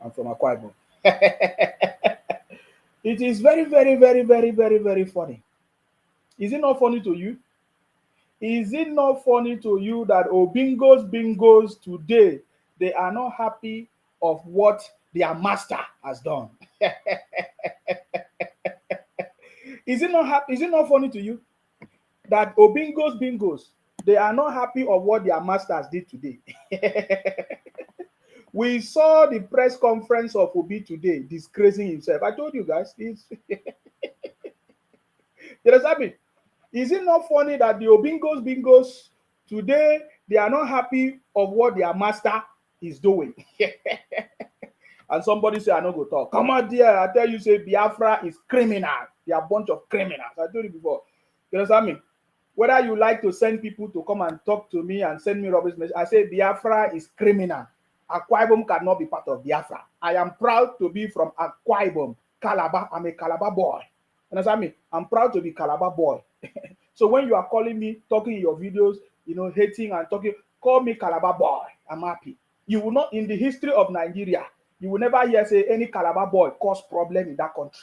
I'm from Akwa Ibom. It is very, very, very, very, very, very funny. Is it not funny to you? Is it not funny to you that Obingos Bingos today they are not happy of what their master has done? Is it not happy? Is it not funny to you that Obingos Bingos they are not happy of what their masters did today? We saw the press conference of Obi today disgracing himself. I told you guys, you understand me? Is it not funny that the Obingos Bingos today they are not happy of what their master is doing? And somebody say I no go talk. Come out there, I tell you, say Biafra is criminal. They are a bunch of criminals. I told you before. You understand me? Whether you like to send people to come and talk to me and send me rubbish message, I say Biafra is criminal. Akwa Ibom cannot be part of Biafra. I am proud to be from Akwa Ibom, Calabar. I'm a Calabar boy. You understand me? I'm proud to be Calabar boy. So when you are calling me, talking in your videos, hating and talking, call me Calabar boy. I'm happy. You will not, in the history of Nigeria, you will never hear say any Calabar boy cause problem in that country.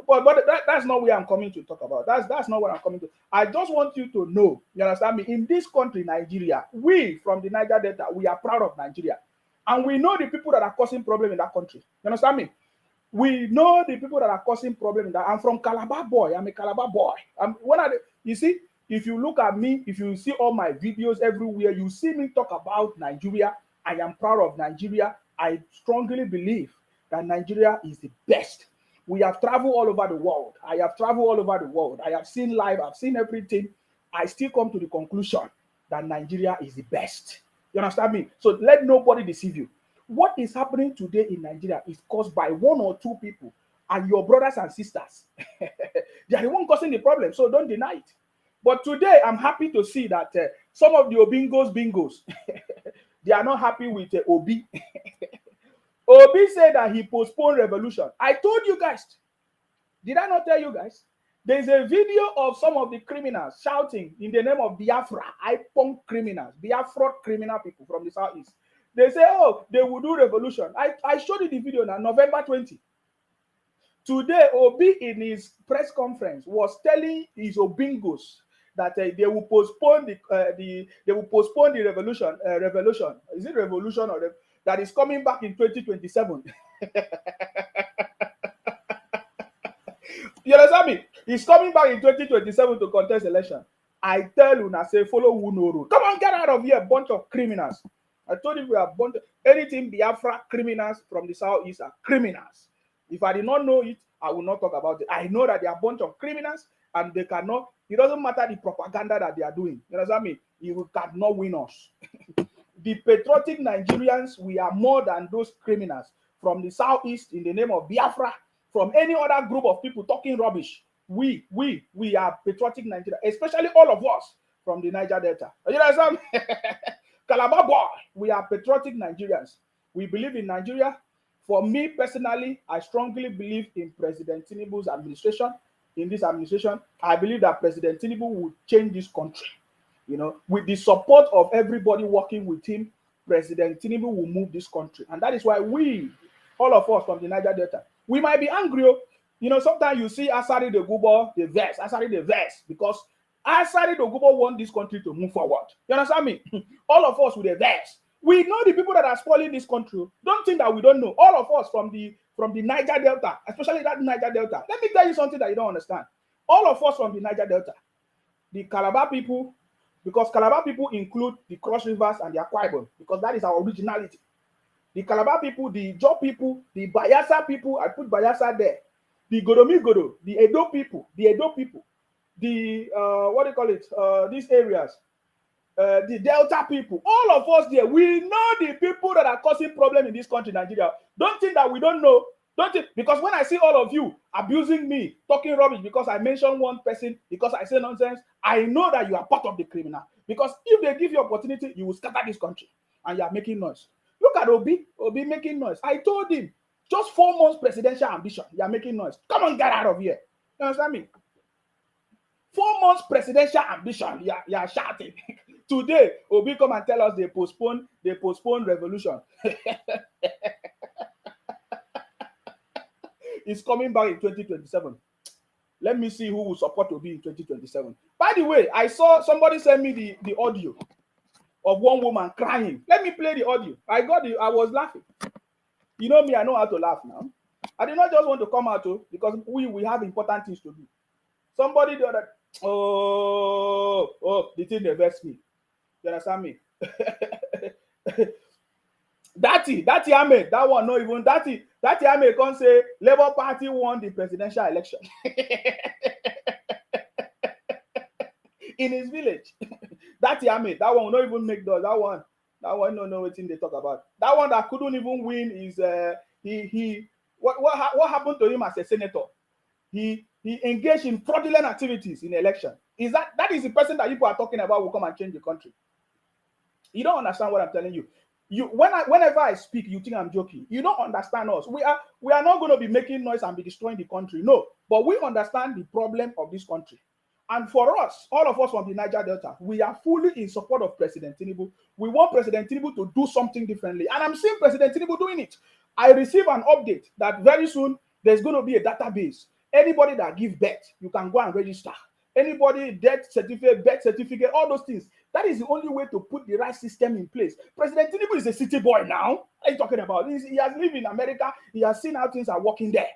but that's not where I'm coming to talk about. That's not what I'm coming to. I just want you to know, you understand me? In this country, Nigeria, we from the Niger Delta, we are proud of Nigeria. And we know the people that are causing problem in that country. You understand me? We know the people that are causing problem in that. I'm from Calabar boy. I'm a Calabar boy. You see, if you look at me, if you see all my videos everywhere, you see me talk about Nigeria. I am proud of Nigeria. I strongly believe that Nigeria is the best. We have traveled all over the world. I have traveled all over the world. I have seen life. I've seen everything. I still come to the conclusion that Nigeria is the best. You understand me? So let nobody deceive you. What is happening today in Nigeria is caused by one or two people and your brothers and sisters. They are the one causing the problem, so don't deny it. But today, I'm happy to see that some of the Obingos Bingos, they are not happy with Obi. Obi said that he postponed revolution. I told you guys. Did I not tell you guys? There's a video of some of the criminals shouting in the name of Biafra. I punk criminals, Biafra criminal people from the southeast. They say, oh, they will do revolution. I showed you the video now, November 20. Today, Obi in his press conference was telling his Obingos that they will postpone the revolution. Revolution, is it revolution or that is coming back in 2027? You understand me? He's coming back in 2027 to contest election. I tell you, say follow who no rule. Come on, get out of here, bunch of criminals. I told you we are bunch of anything Biafra criminals from the southeast are criminals. If I did not know it, I will not talk about it. I know that they are a bunch of criminals and they cannot, it doesn't matter the propaganda that they are doing. You understand me? You cannot win us. The patriotic Nigerians, we are more than those criminals from the southeast in the name of Biafra, from any other group of people talking rubbish. We are patriotic Nigeria, especially all of us from the Niger Delta. You understand? Calabar boy, we are patriotic Nigerians. We believe in Nigeria. For me personally, I strongly believe in President Tinubu's administration. In this administration, I believe that President Tinubu will change this country. With the support of everybody working with him, President Tinubu will move this country. And that is why we, all of us from the Niger Delta, we might be angry. Sometimes you see Asari the Gubo, the verse, Asari the verse, because Asari the Gubo want this country to move forward. You understand me? All of us with the verse. We know the people that are spoiling this country. Don't think that we don't know. All of us from the Niger Delta, especially that Niger Delta. Let me tell you something that you don't understand. All of us from the Niger Delta, the Calabar people, because Calabar people include the Cross Rivers and the Akwa Ibom, because that is our originality. The Calabar people, the Jaw people, the Bayelsa people, I put Bayelsa there. The Godomigodo, the Edo people, the what do you call it? These areas, the Delta people, all of us there, we know the people that are causing problem in this country, Nigeria. Don't think that we don't know. Don't think, because when I see all of you abusing me, talking rubbish because I mention one person, because I say nonsense, I know that you are part of the criminal. Because if they give you opportunity, you will scatter this country, and you are making noise. Look at Obi making noise. I told him, just 4 months presidential ambition, you are making noise. Come on, get out of here. You understand me? 4 months presidential ambition, you are shouting. Today, Obi come and tell us they postpone revolution. is coming back in 2027. Let me see who will support Obi in 2027. By the way, I saw somebody send me the audio of one woman crying. Let me play the audio. I was laughing. You know me, I know how to laugh now. I did not just want to come out because we have important things to do. Somebody the other, the thing they vex me. You understand me? That Ahmed, that one, no even that Ahmed can say Labour Party won the presidential election in his village. That Ahmed, that one will not even make those. That one no what thing they talk about. That one that couldn't even win is what happened to him as a senator? He engaged in fraudulent activities in election. That is the person that people are talking about will come and change the country? You don't understand what I'm telling you. Whenever I speak, you think I'm joking. You don't understand us. We are not going to be making noise and be destroying the country. No, but we understand the problem of this country. And for us, all of us from the Niger Delta, we are fully in support of President Tinubu. We want President Tinubu to do something differently. And I'm seeing President Tinubu doing it. I received an update that very soon there's going to be a database. Anybody that gives birth, you can go and register. Anybody, birth certificate, all those things. That is the only way to put the right system in place. President Tinubu is a city boy now. What are you talking about? He has lived in America. He has seen how things are working there.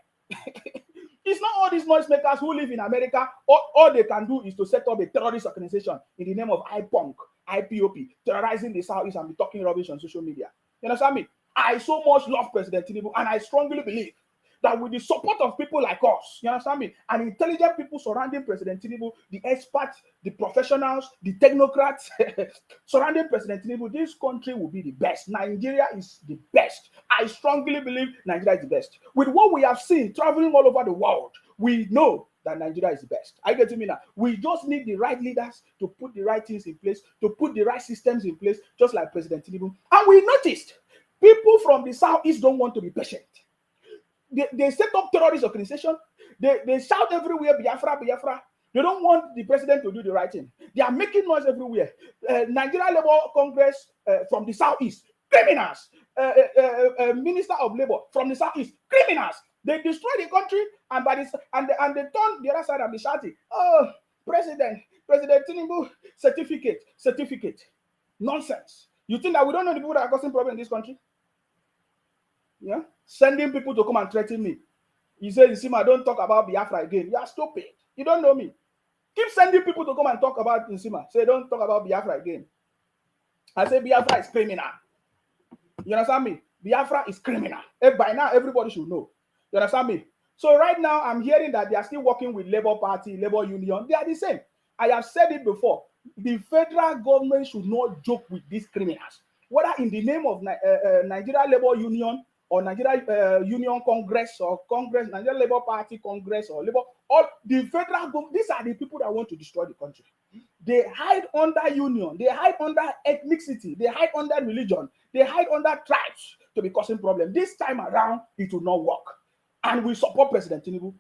It's not all these noisemakers who live in America. All they can do is to set up a terrorist organization in the name of IPOP, terrorizing the Southeast and be talking rubbish on social media. You understand me? I so much love President Tinubu, and I strongly believe that with the support of people like us, you understand me, and intelligent people surrounding President Tinubu, the experts, the professionals, the technocrats surrounding President Tinubu, this country will be the best. Nigeria is the best. I strongly believe Nigeria is the best. With what we have seen traveling all over the world, we know that Nigeria is the best. I get to me now. We just need the right leaders to put the right things in place, to put the right systems in place, just like President Tinubu. And we noticed people from the Southeast don't want to be patient. They set up terrorist organization. They shout everywhere, Biafra, Biafra. They don't want the president to do the right thing. They are making noise everywhere. Nigeria Labour Congress from the Southeast, criminals. Minister of Labour from the Southeast, criminals. They destroy the country, and they turn the other side and be shouting, "Oh, President Tinubu, certificate." Nonsense. You think that we don't know the people that are causing problems in this country? Yeah, sending people to come and threaten me. You say, Nsima, don't talk about Biafra again. You are stupid. You don't know me. Keep sending people to come and talk about Nsima. Say, don't talk about Biafra again. I say Biafra is criminal. You understand me? Biafra is criminal. By now, everybody should know. You understand me? So right now, I'm hearing that they are still working with Labour Party, Labour Union. They are the same. I have said it before. The federal government should not joke with these criminals. Whether in the name of Nigeria Labour Union, or Nigeria Union Congress, or Nigeria Labour Party Congress, or Labour, all the federal government, these are the people that want to destroy the country. They hide under union, they hide under ethnicity, they hide under religion, they hide under tribes to be causing problems. This time around, it will not work. And we support President Tinubu.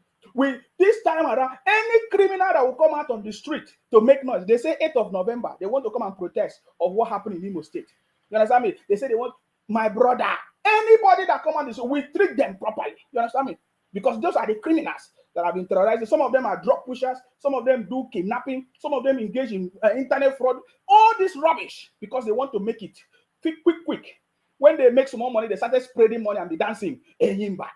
This time around, any criminal that will come out on the street to make noise, they say 8th of November, they want to come and protest of what happened in Imo State. You understand me? They say they want my brother. Anybody that come on this, we treat them properly. You understand me? Because those are the criminals that have been terrorizing. Some of them are drug pushers. Some of them do kidnapping. Some of them engage in internet fraud. All this rubbish because they want to make it quick. When they make some more money, they started spreading money and be dancing. Enyimba.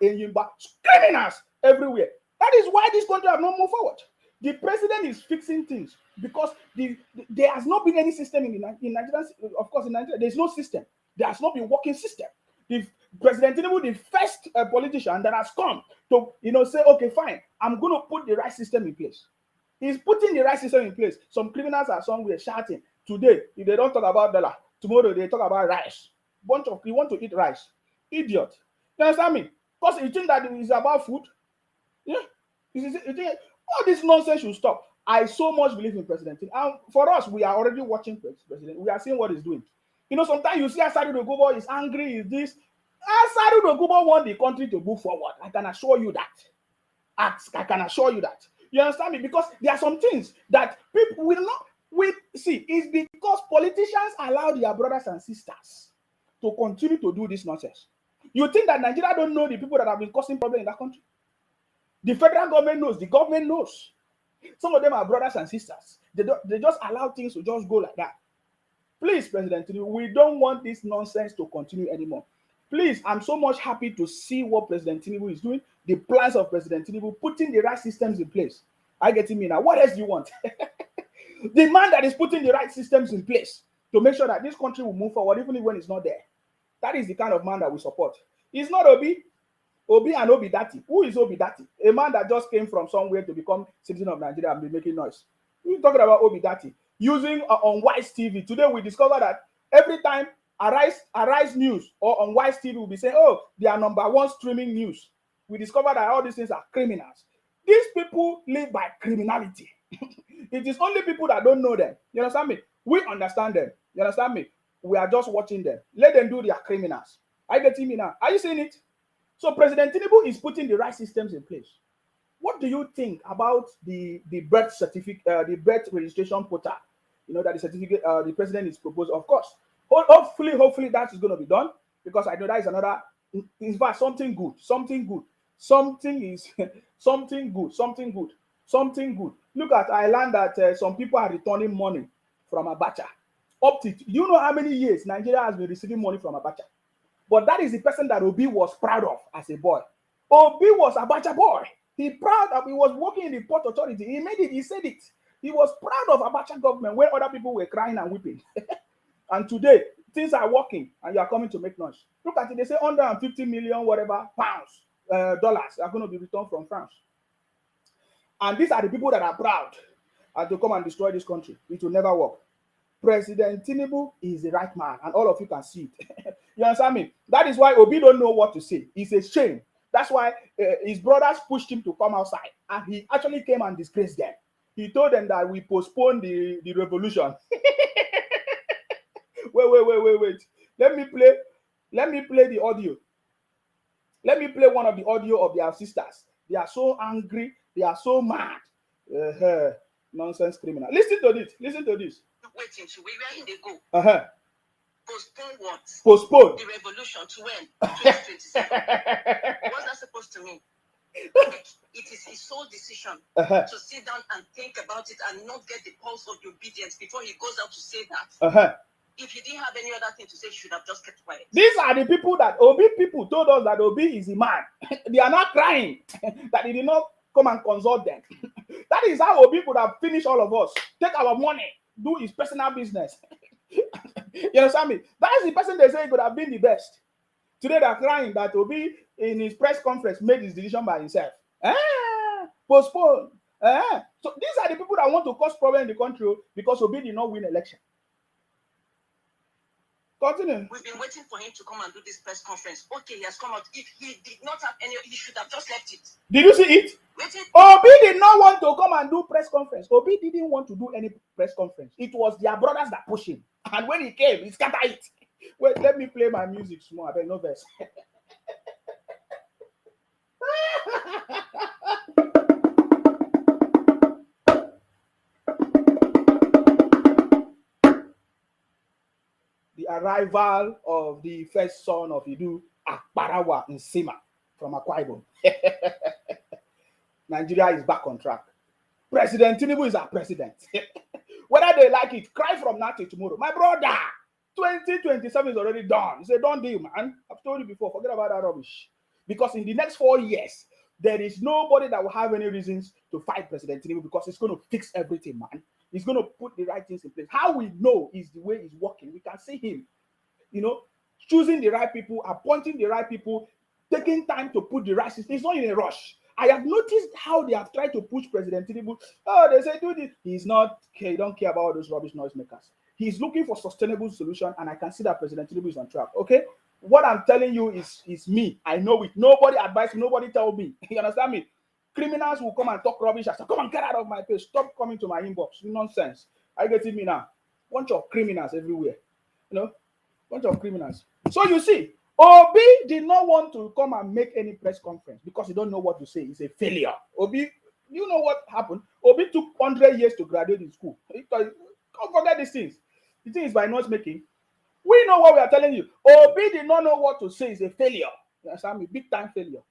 Criminals everywhere. That is why this country have not moved forward. The president is fixing things because there has not been any system in Nigeria. Of course, in Nigeria, there is no system. There has not been working system. The President Tinubu, the first politician that has come to say, okay, fine, I'm going to put the right system in place. He's putting the right system in place. Some criminals are somewhere shouting. Today, if they don't talk about dollar, tomorrow they talk about rice. You want to eat rice. Idiot. You understand me? Because you think that it's about food. Yeah. You think all this nonsense should stop. I so much believe in President Tinubu. And for us, we are already watching President. We are seeing what he's doing. Sometimes you see Asari Dogubo is angry, is this. Asari Dogubo want the country to move forward. I can assure you that. I can assure you that. You understand me? Because there are some things that people will not see. It's because politicians allow their brothers and sisters to continue to do this nonsense. You think that Nigeria don't know the people that have been causing problems in that country? The federal government knows. The government knows. Some of them are brothers and sisters. They just allow things to just go like that. Please, President Tinubu, we don't want this nonsense to continue anymore. Please, I'm so much happy to see what President Tinubu is doing, the plans of President Tinubu, putting the right systems in place. I get me now. What else do you want? The man that is putting the right systems in place to make sure that this country will move forward, even when it's not there. That is the kind of man that we support. It's not Obi and Obi Dati. Who is Obi Dati? A man that just came from somewhere to become citizen of Nigeria and be making noise. We're talking about Obi Dati. Using on Wise TV. Today we discover that every time Arise News or on Wise TV will be saying, oh, they are #1 streaming news. We discover that all these things are criminals. These people live by criminality. It is only people that don't know them. You understand me? We understand them. You understand me? We are just watching them. Let them do their criminals. I get me now. Are you seeing it? So President Tinubu is putting the right systems in place. What do you think about the birth certificate, the birth registration portal? You know that the certificate the president is proposed. Of course, hopefully that is going to be done, because I know that is another. In fact, something good. Look at, I learned that some people are returning money from Abacha. You know how many years Nigeria has been receiving money from Abacha? But that is the person that Obi was proud of as a boy. Obi was Abacha boy. He was working in the port authority. He made it. He said it. He was proud of Abacha government when other people were crying and weeping. And today things are working, and you are coming to make noise. Look at it. They say 150 million whatever pounds, dollars are going to be returned from France. And these are the people that are proud and to come and destroy this country. It will never work. President Tinubu is the right man, and all of you can see it. You understand me? That is why Obi don't know what to say. It's a shame. That's why his brothers pushed him to come outside, and he actually came and disgraced them. He told them that we postponed the revolution. Wait. Let me play the audio. Let me play one of the audio of their sisters. They are so angry. They are so mad. Nonsense criminal. Listen to this. Waiting to where they go. Postpone what? Postpone the revolution to when? 2027. What's that supposed to mean? It is his sole decision to sit down and think about it and not get the pulse of the obedience before he goes out to say that. If he didn't have any other thing to say, he should have just kept quiet. These are the people that Obi people told us that Obi is a man. They are not crying that he did not come and consult them. That is how Obi could have finished all of us. Take our money, do his personal business. You understand me? That is the person they say could have been the best. Today they're crying that Obi in his press conference made his decision by himself. Postpone. So these are the people that want to cause problem in the country because Obi did not win election. Continue. We've been waiting for him to come and do this press conference. Okay, he has come out. If he did not have any, he should have just left it. Did you see it? Obi did not want to come and do press conference. Obi didn't want to do any press conference. It was their brothers that pushed him. And when he came, he scattered it. Wait, let me play my music small. I bet no verse. The arrival of the first son of Idu, Akparawa Nsima from Akwa Ibom. Nigeria is back on track. President Tinubu is our president. Whether they like it, cry from now till tomorrow. My brother, 2027 is already done. It's a done deal, man. I've told you before, forget about that rubbish. Because in the next 4 years, there is nobody that will have any reasons to fight President Tinubu because he's going to fix everything, man. He's going to put the right things in place. How we know is the way he's working. We can see him, choosing the right people, appointing the right people, taking time to put the right system. He's not in a rush. I have noticed how they have tried to push President Tinubu. Oh, they say, do this. He don't care about those rubbish noisemakers. He's looking for sustainable solution, and I can see that President Tinubu is on track. Okay? What I'm telling you is me. I know it. Nobody advised me. Nobody told me. You understand me? Criminals will come and talk rubbish. I say, come and get out of my face. Stop coming to my inbox. Nonsense. Are you getting me now? Bunch of criminals everywhere. Bunch of criminals. So you see, Obi did not want to come and make any press conference because he don't know what to say. It's a failure. Obi, you know what happened? Obi took 100 years to graduate in school. Don't forget these things. The thing is by not making. We know what we are telling you. Obi did not know what to say. It's a failure. You understand me? Big time failure.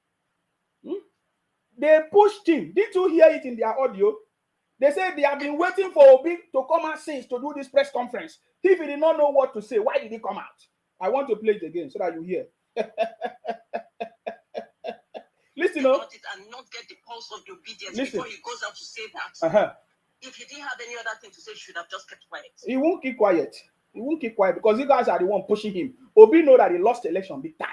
They pushed him. Did you hear it in their audio? They said they have been waiting for Obi to come out since to do this press conference. If he did not know what to say, why did he come out? I want to play it again so that you hear. Listen, about it and not get the pulse of the obedience before he goes out to say that. If he didn't have any other thing to say, he should have just kept quiet. He won't keep quiet. He won't keep quiet because you guys are the one pushing him. Obi know that he lost the election big time.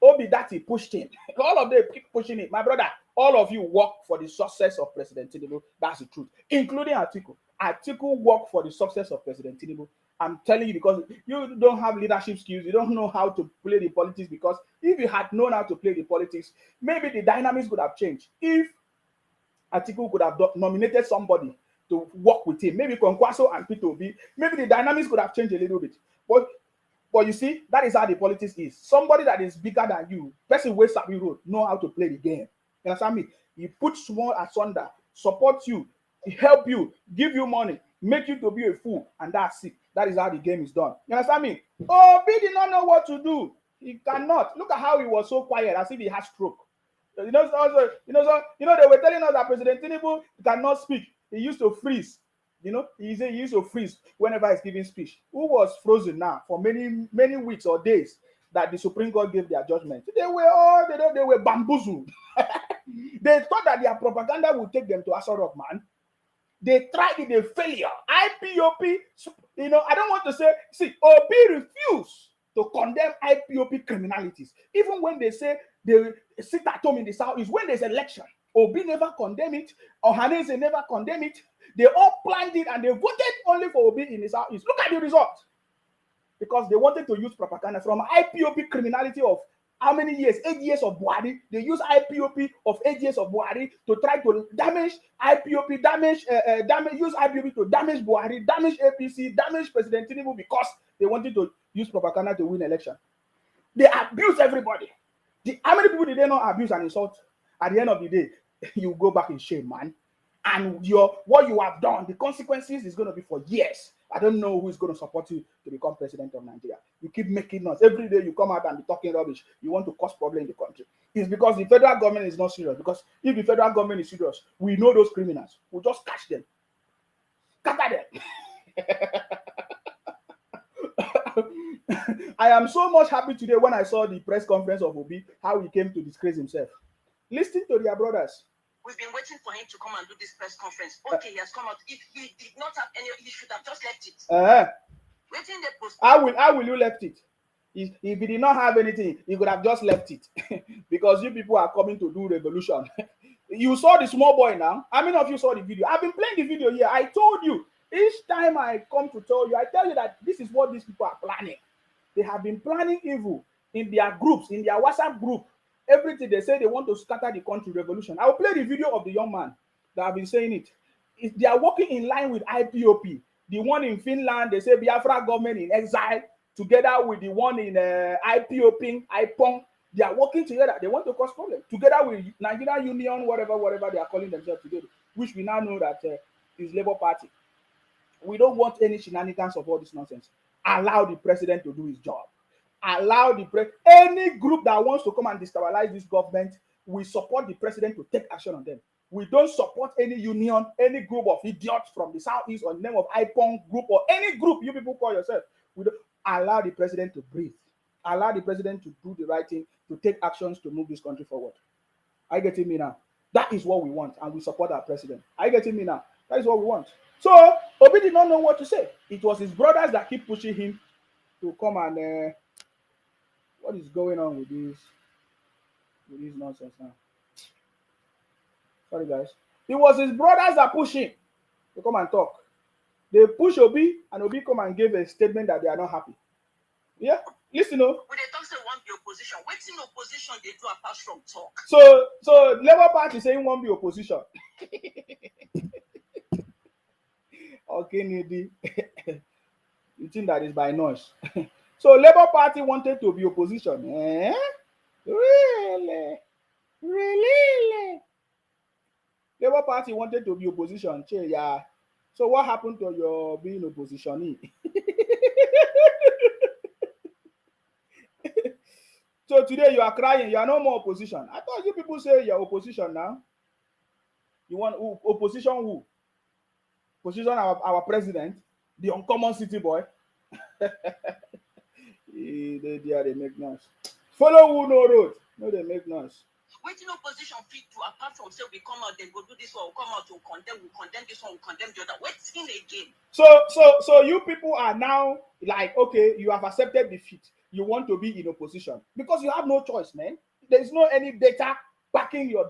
Obi that he pushed him. All of them keep pushing him. My brother, all of you work for the success of President Tinubu. That's the truth. Including Atiku. Atiku work for the success of President Tinubu. I'm telling you, because you don't have leadership skills. You don't know how to play the politics, because if you had known how to play the politics, maybe the dynamics could have changed. If Atiku could have nominated somebody to work with him, maybe Kwankwaso and Peter Obi, maybe the dynamics could have changed a little bit. But you see, that is how the politics is. Somebody that is bigger than you, person waits up your road, know how to play the game. You understand me? He put small asunder, support you, help you, give you money, make you to be a fool, and that's it. That is how the game is done. You understand me? Obi did not know what to do. He cannot. Look at how he was so quiet, as if he had stroke. You know, they were telling us that President Tinubu cannot speak. He used to freeze. You know, he used to freeze whenever he's giving speech. Who was frozen now for many weeks or days that the Supreme Court gave their judgment? They were bamboozled. They thought that their propaganda would take them to Aso Rock, man. They tried it, they failure. IPOP, you know, I don't want to say, see, Obi refused to condemn IPOP criminalities. Even when they say they sit at home in the South, is when there's election. Obi never condemn it. Ohanese never condemn it. They all planned it and they voted only for Obi in the Southeast. Look at the result. Because they wanted to use propaganda from IPOP criminality of how many years? 8 years of Buhari. They use IPOP of 8 years of Buhari to try to damage IPOP, use IPOP to damage Buhari, damage APC, damage President Tinubu, because they wanted to use propaganda to win election. They abuse everybody. How many people did they not abuse and insult? At the end of the day, you go back in shame, man. And what you have done, the consequences is going to be for years. I don't know who is going to support you to become president of Nigeria. You keep making noise. Every day you come out and be talking rubbish. You want to cause problem in the country. It's because the federal government is not serious. Because if the federal government is serious, we know those criminals. We'll just catch them. Scatter them. I am so much happy today when I saw the press conference of Obi, how he came to disgrace himself. Listen to their brothers. We've been waiting for him to come and do this press conference. Okay, he has come out. If he did not have any, he should have just left it. Waiting the post. How will you left it? If he did not have anything, he could have just left it. Because you people are coming to do revolution. You saw the small boy now. How many of you saw the video? I've been playing the video here. I told you. Each time I come to tell you, I tell you that this is what these people are planning. They have been planning evil in their groups, in their WhatsApp group. Everything they say they want to scatter the country revolution. I will play the video of the young man that have been saying it. They are working in line with IPOP. The one in Finland, they say Biafra government in exile, together with the one in IPOP, IPON. They are working together. They want to cause problem. Together with Nigerian Union, whatever they are calling themselves today, which we now know that is Labour Party. We don't want any shenanigans of all this nonsense. Allow the president to do his job. Allow any group that wants to come and destabilize this government, we support the president to take action on them. We don't support any union, any group of idiots from the Southeast or the name of IPON group or any group you people call yourself. We don't allow the president to breathe. Allow the president to do the right thing, to take actions to move this country forward. Are you getting me now? That is what we want, and we support our president. Are you getting me now? That is what we want. So Obi did not know what to say. It was his brothers that keep pushing him to come and what is going on with this nonsense now? Sorry, guys. It was his brothers that pushed him to come and talk. They push Obi, and Obi come and gave a statement that they are not happy. Yeah, listen, when they talk say one be opposition, waiting opposition they do apart from talk. So Labour Party saying won't be opposition. Okay, Nidi. You think that is by noise? So Labour Party wanted to be opposition. Really? Labour Party wanted to be opposition. Yeah. So what happened to your being opposition? So today you are crying. You are no more opposition. I thought you people say you're opposition now. You want who? Opposition who? Position our president, the uncommon city boy. They make noise. Follow who no road. No, they make noise. Waiting opposition fit to apart from say we come out, then go do this one, we come out to condemn, we condemn this one, we condemn the other. Waiting again. So you people are now like, okay, you have accepted defeat. You want to be in opposition because you have no choice, man. There is no any data backing your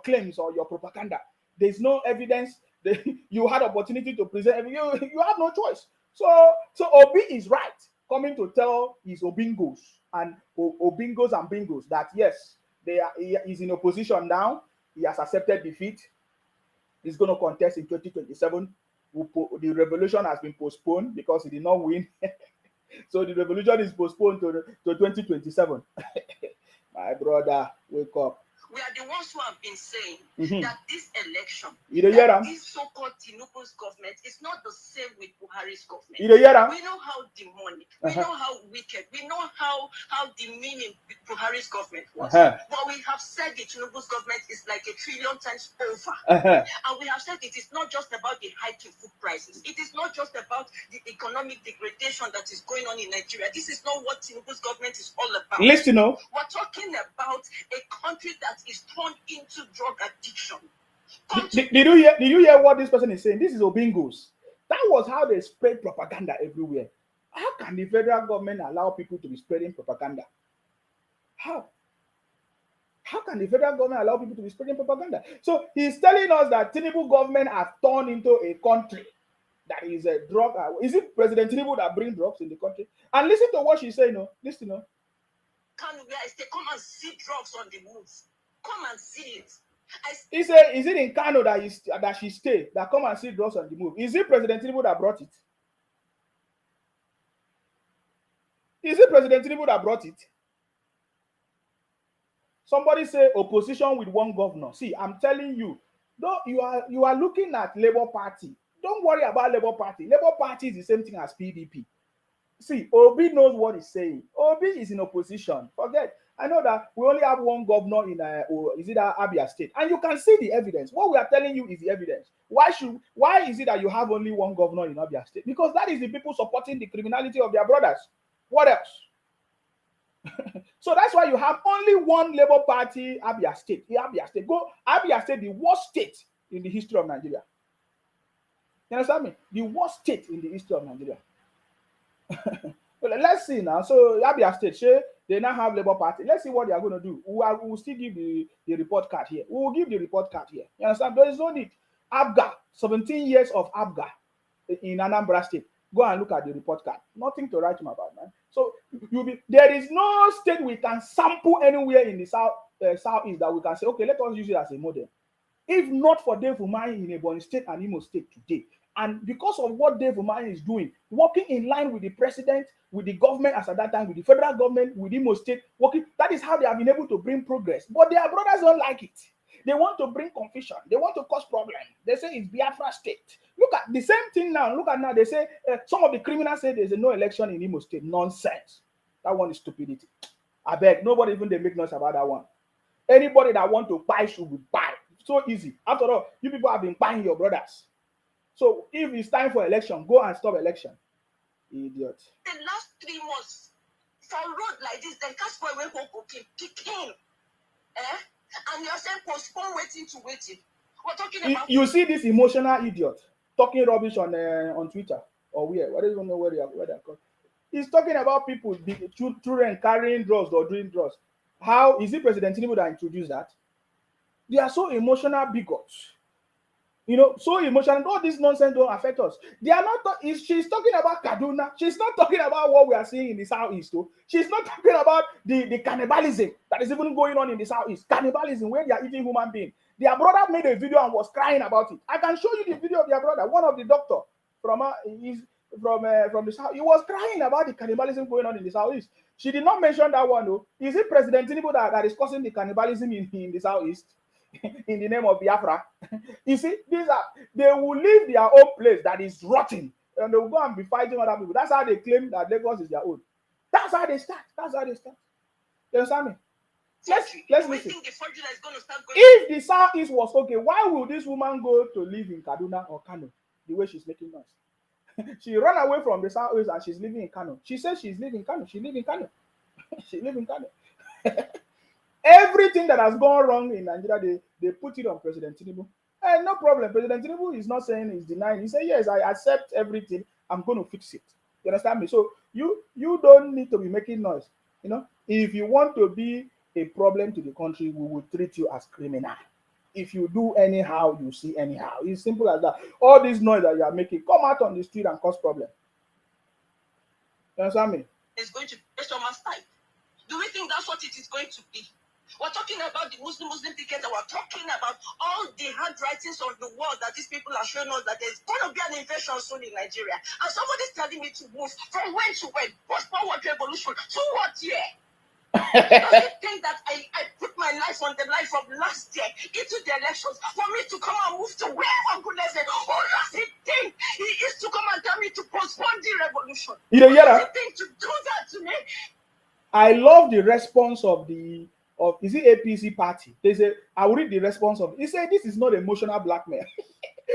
claims or your propaganda. There is no evidence. You had opportunity to present. You have no choice. So Obi is right coming to tell his Obingos and Obingos and Bingos that yes, he is in opposition now. He has accepted defeat. He's going to contest in 2027. The revolution has been postponed because he did not win. So the revolution is postponed to 2027. My brother, wake up. We are the ones who have been saying that this election, this so-called Tinubu's government is not the same with Buhari's government. We know how demonic, we know how wicked, we know how demeaning Buhari's government was. But we have said the Tinubu's government is like 1 trillion times over. And we have said it is not just about the hike in food prices. It is not just about the economic degradation that is going on in Nigeria. This is not what Tinubu's government is all about. Listen, we're talking about a country that is turned into drug addiction. Did you hear what this person is saying? This is Obingos. That was how they spread propaganda everywhere. How can the federal government allow people to be spreading propaganda? How can the federal government allow people to be spreading propaganda? So he's telling us that Tinubu government has turned into a country that is a drug. Is it President Tinubu that brings drugs in the country? And listen to what she's saying. Listen. Come and see drugs on the move. Come and see it. He said, is it in Kano that she stay? That come and see drugs on the move? Is it President Tinubu that brought it? Is it President Tinubu that brought it? Somebody say opposition with one governor. See, I'm telling you, though you are looking at Labour Party. Don't worry about Labour Party. Labour Party is the same thing as PDP. See, Obi knows what he's saying. Obi is in opposition. Forget. I know that we only have one governor in Abia State, and you can see the evidence. What we are telling you is the evidence. Why is it that you have only one governor in Abia State? Because that is the people supporting the criminality of their brothers. What else? So that's why you have only one Labour Party Abia State. Abia State, the worst state in the history of Nigeria. You understand me? The worst state in the history of Nigeria. Well, let's see now. So Abia State, they now have Labour Party. Let's see what they are going to do. We will still give the report card here. We will give the report card here. You understand? There is no need. Abga, 17 years of Abga in Anambra State. Go and look at the report card. Nothing to write him about, man. So there is no state we can sample anywhere in the southeast that we can say, okay, let us use it as a model. If not for Dave Umahi in Ebonyi State and Imo State today, and because of what Dave Umahi is doing, working in line with the president, with the government as at that time, with the federal government, with Imo State, working, that is how they have been able to bring progress. But their brothers don't like it. They want to bring confusion. They want to cause problems. They say it's Biafra State. Look at the same thing now. Look at now. They say some of the criminals say there's no election in Imo State. Nonsense. That one is stupidity. I beg. Nobody even they make noise about that one. Anybody that want to buy should be buy. So easy. After all, you people have been buying your brothers. So if it's time for election, go and stop election. Idiot. The last 3 months, for road like this, then Casper went home picking. And you're saying postpone waiting to waiting. We're talking about. You see this emotional idiot talking rubbish on Twitter or where? I don't even know where they're called. He's talking about people, children carrying drugs or doing drugs. How is it President Tinubu that introduced that? They are so emotional bigots. So emotional. All this nonsense don't affect us. They are not. She's talking about Kaduna. She's not talking about what we are seeing in the southeast. She's not talking about the cannibalism that is even going on in the southeast. Cannibalism where they are eating human beings. Their brother made a video and was crying about it. I can show you the video of their brother. One of the doctor from the south. He was crying about the cannibalism going on in the southeast. She did not mention that one though. Is it President Tinubu that is causing the cannibalism in the southeast? In the name of Biafra. You see, they will leave their own place that is rotten and they will go and be fighting other people. That's how they claim that Lagos is their own. That's how they start. You understand me? let's Do you listen. think the forgery is going to start going? If the Southeast was okay, why would this woman go to live in Kaduna or Kano the way she's making noise? She ran away from the Southeast and she's living in Kano. She says she's living in Kano. She live in Kano. She live in Kano. Everything that has gone wrong in Nigeria, they put it on President Tinubu. And no problem. President Tinubu is not saying he's denying. He said, yes, I accept everything. I'm going to fix it. You understand me? So you don't need to be making noise. You know, if you want to be a problem to the country, we will treat you as criminal. If you do anyhow, you see anyhow. It's simple as that. All this noise that you are making, come out on the street and cause problem. You understand me? It's going to be someone's type. Do we think that's what it is going to be? We're talking about the Muslim ticket, and we're talking about all the handwritings on the wall that these people are showing us that there's going to be an invasion soon in Nigeria. And somebody's telling me to move from when to when? Postpone what revolution? To what year? Does it think that I put my life on the life of last year into the elections for me to come and move to where, for goodness sake? Or does it think he is to come and tell me to postpone the revolution? You know, does it think to do that to me? I love the response of is it APC party? They say, I will read the response of. He said, this is not emotional blackmail.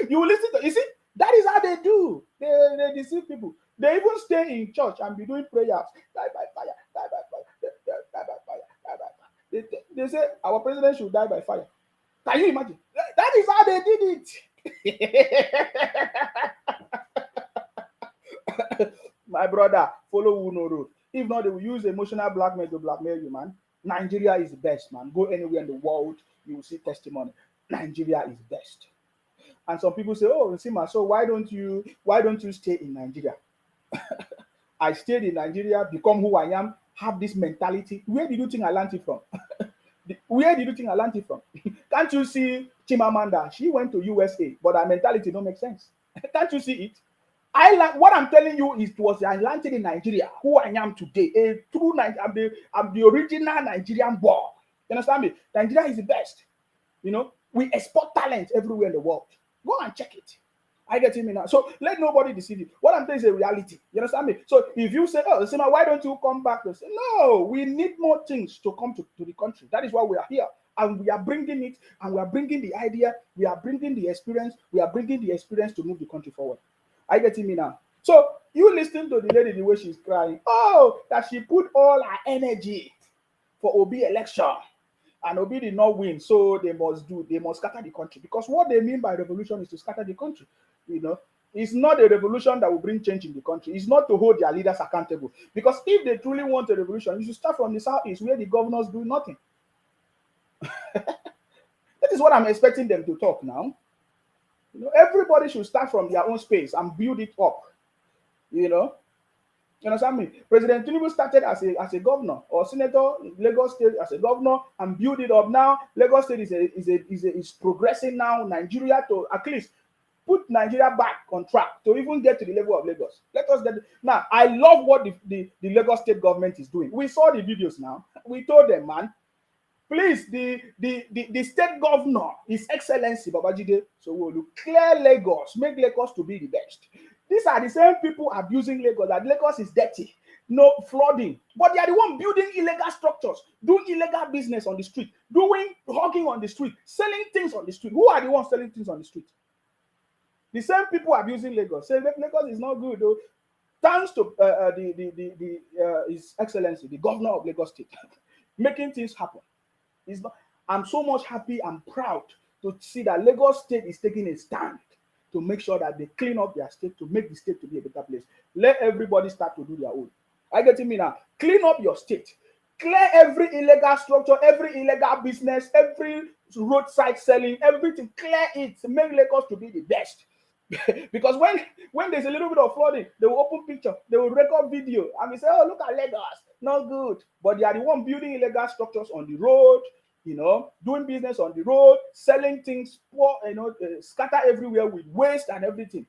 You will listen to. You see, that is how they do. They deceive people. They even stay in church and be doing prayers. Die by fire, die by fire, die by fire, die by fire. They say our president should die by fire. Can you imagine? That is how they did it. My brother, follow who no road. If not, they will use emotional blackmail to blackmail you, man. Nigeria is the best, man. Go anywhere in the world, you will see testimony. Nigeria is best. And some people say, oh, Sima, so why don't you stay in Nigeria? I stayed in Nigeria, become who I am, have this mentality. Where did you think I learned it from? Where did you think I learned it from? Can't you see Chimamanda? She went to USA, but her mentality don't make sense. Can't you see it? What I'm telling you is I landed in Nigeria, who I am today. A true I'm the original Nigerian boy. You understand me? Nigeria is the best. You know, we export talent everywhere in the world. Go and check it. I get me now. So let nobody deceive you. What I'm saying is a reality. You understand me? So if you say, oh, Sima, why don't you come back? They say, no, we need more things to come to the country. That is why we are here. And we are bringing it, and we are bringing the idea, we are bringing the experience, to move the country forward. I get me now. So you listen to the lady the way she's crying. Oh, that she put all her energy for Obi election. And Obi did not win, so they must scatter the country. Because what they mean by revolution is to scatter the country. You know, it's not a revolution that will bring change in the country. It's not to hold their leaders accountable. Because if they truly want a revolution, you should start from the Southeast, where the governors do nothing. That is what I'm expecting them to talk now. You know, everybody should start from their own space and build it up. You know, you understand me? President Tinubu started as a governor or senator in Lagos State as a governor and build it up. Now Lagos State is progressing now. Nigeria to at least put Nigeria back on track to even get to the level of Lagos. Let us get now. I love what the Lagos State government is doing. We saw the videos now. We told them, man, please, the state governor, His Excellency Babajide Sanwo-Olu, clear Lagos, make Lagos to be the best. These are the same people abusing Lagos, that Lagos is dirty, no flooding. But they are the one building illegal structures, doing illegal business on the street, doing hogging on the street, selling things on the street. Who are the ones selling things on the street? The same people abusing Lagos. Say Lagos is not good, though. Thanks to His Excellency, the governor of Lagos State, making things happen. I'm so much happy and proud to see that Lagos State is taking a stand to make sure that they clean up their state, to make the state to be a better place. Let everybody start to do their own. I get me now. Clean up your state. Clear every illegal structure, every illegal business, every roadside selling, everything. Clear it. Make Lagos to be the best. Because when there's a little bit of flooding, they will open picture, they will record video, and we say, oh, look at Lagos, not good. But they are the one building illegal structures on the road, you know, doing business on the road, selling things, scatter everywhere with waste and everything.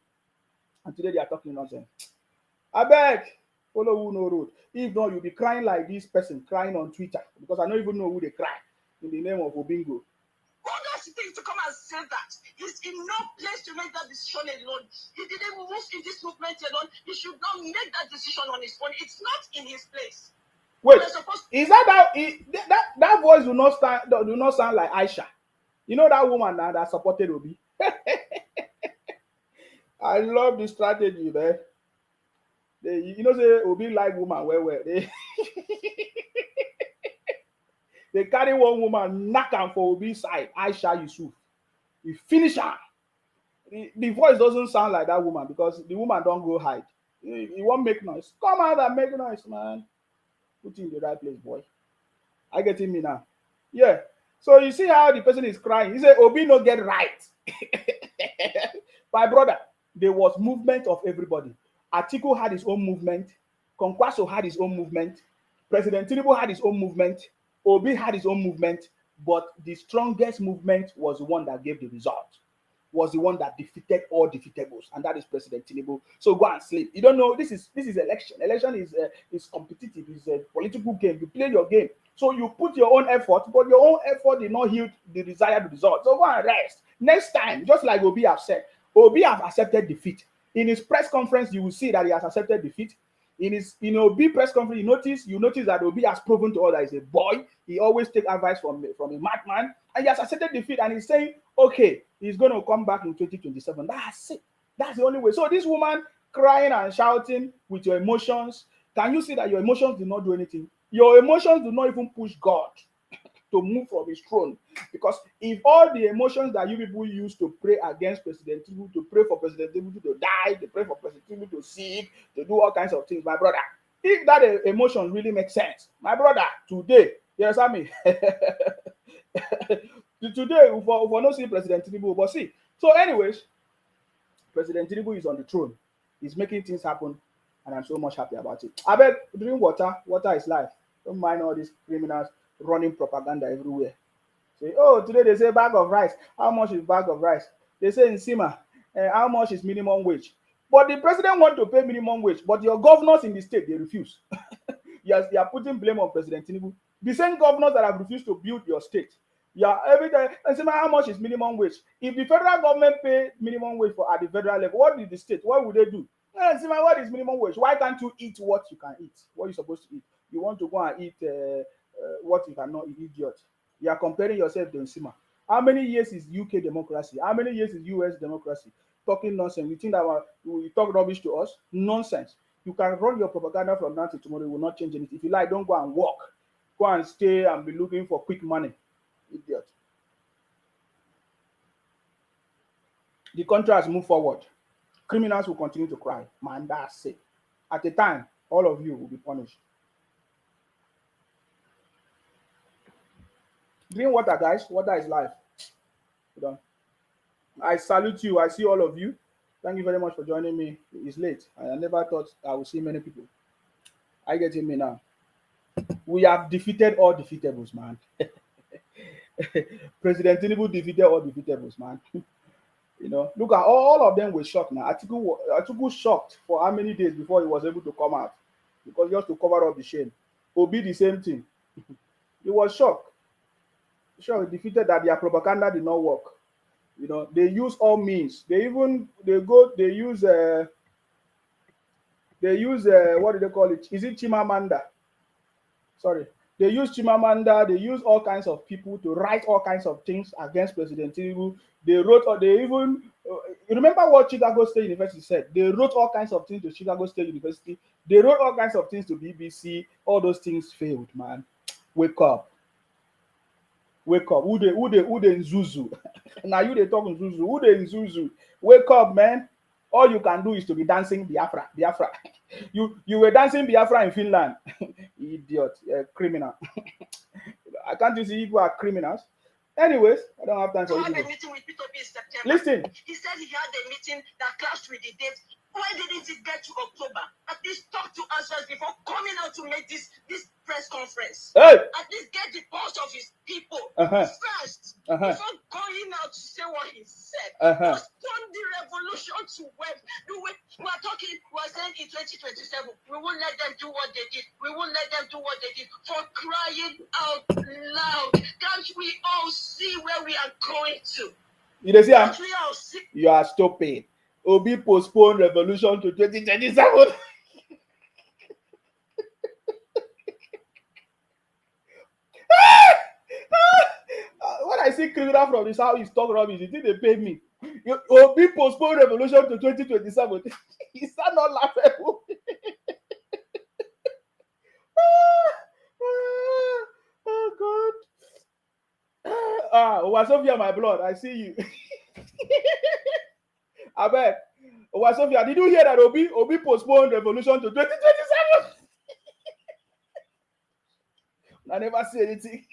And today they are talking nonsense. I beg, follow who no road. If not, you'll be crying like this person crying on Twitter, because I don't even know who they cry in the name of Obingos. Who does he think to come and say that? He's in no place to make that decision alone. He didn't move in this movement alone. He should not make that decision on his own. It's not in his place. Wait, is that voice do not sound like Aisha? You know that woman that supported Obi? I love the strategy, man. Say Obi like woman well. They carry one woman, knock am for Obi side, Aisha Yusuf. We finish her. The voice doesn't sound like that woman because the woman don't go hide. You won't make noise. Come out and make noise, man. Put you in the right place, boy. I get me now. Yeah. So you see how the person is crying. He said, Obi no get right. My brother, there was movement of everybody. Atiku had his own movement. Kwankwaso had his own movement. President Tinubu had his own movement. Obi had his own movement. But the strongest movement was the one that gave the result. Was the one that defeated all defeatables, and that is President Tinubu. So go and sleep. You don't know, this is election. Election is competitive, it's a political game. You play your game. So you put your own effort, but your own effort did not yield the desired result. So go and rest. Next time, just like Obi have said, Obi have accepted defeat. In his press conference, you will see that he has accepted defeat. In Obi press conference, you notice that Obi has proven to all that he's a boy. He always take advice from a madman, and he has accepted defeat, and he's saying, okay, he's going to come back in 2027. That's it. That's the only way. So this woman crying and shouting with your emotions, can you see that your emotions do not do anything? Your emotions do not even push God to move from his throne. Because if all the emotions that you people use to pray against President Tinubu, to pray for President Tinubu to die, to pray for President Tinubu to sick, to do all kinds of things, my brother, if that emotion really makes sense, my brother, today, you understand me? Today, for not see President Tinubu, but see. So anyways, President Tinubu is on the throne. He's making things happen, and I'm so much happy about it. I bet drink water. Water is life. Don't mind all these criminals running propaganda everywhere. Say, oh, today they say bag of rice. How much is bag of rice? They say in Sima, how much is minimum wage? But the president want to pay minimum wage, but your governors in the state, they refuse. Yes, they are putting blame on President Tinubu. The same governors that have refused to build your state. Yeah, every time, and say, how much is minimum wage? If the federal government pay minimum wage for at the federal level, what did the state? What would they do? See, what is minimum wage? Why can't you eat what you can eat? What you're supposed to eat? You want to go and eat what you cannot eat, idiot. You are comparing yourself to Nsima. How many years is UK democracy? How many years is US democracy? Talking nonsense. You think that you talk rubbish to us? Nonsense. You can run your propaganda from now to tomorrow. It will not change anything. If you like, don't go and work. Go and stay and be looking for quick money. Idiot. The country has moved forward. Criminals will continue to cry. Man, that's it. At the time, all of you will be punished. Drink water, guys. Water is life. I salute you. I see all of you. Thank you very much for joining me. It's late. I never thought I would see many people. I get me now. We have defeated all defeatables, man. President Tinubu defeated all defeatables, man. Look at all of them were shocked now. Atiku shocked for how many days before he was able to come out, because just to cover up the shame. Obi the same thing. He was shocked. Sure, defeated that their propaganda did not work. They use all means. They use what do they call it? Is it Chimamanda? Sorry. They use Chimamanda, they use all kinds of people to write all kinds of things against President Tinubu. They wrote, or they even, you remember what Chicago State University said? They wrote all kinds of things to Chicago State University. They wrote all kinds of things to BBC. All those things failed, man. Wake up. Wake up. Who they Nzuzu? Now you they talk Nzuzu. Who they Nzuzu? Wake up, man. All you can do is to be dancing Biafra. You were dancing Biafra in Finland. Idiot. Criminal. I can't you see people are criminals? Anyways, I don't have time for you. He had a meeting with Peter B in September. Listen. He said he had a meeting that clashed with the date. Why didn't it get to October? At least talk to us first before coming out to make this press conference. Hey. At least get the pulse of his people first before going out to say what he said. Postpone the revolution to when we are saying in 2027, we won't let them do what they did. We won't let them do what they did. For crying out loud. Can't we all see where we are going to? You are stupid. Obi postpone revolution to 2027. see criminal from the south is talk rubbish. You think they pay me? Obi postpone revolution to 2027. Is that not laughable? Oh God. Owasofia, my blood, I see you. I bet. Owasofia, did you hear that Obi postponed revolution to 2027? I never see anything.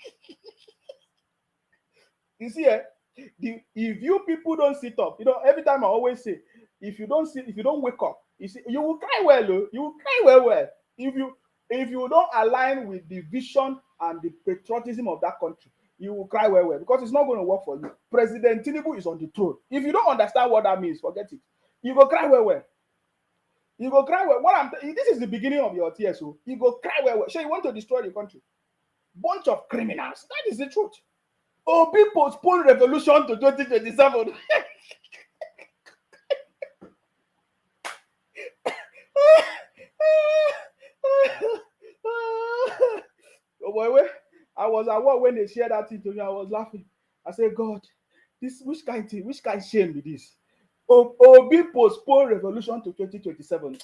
You see, if you people don't sit up, every time I always say, if you don't wake up, you will cry well, you will cry well. If you don't align with the vision and the patriotism of that country, you will cry well because it's not going to work for you. President Tinubu is on the throne. If you don't understand what that means, forget it. You go cry well. You go cry well. This is the beginning of your TSO. You go cry well. Sure, you want to destroy the country. Bunch of criminals. That is the truth. Obi postpone revolution to 2027. Oh boy, I was at work when they shared that thing to me. I was laughing. I said, God, this which kind shame be this? Obi postpone revolution to 2027.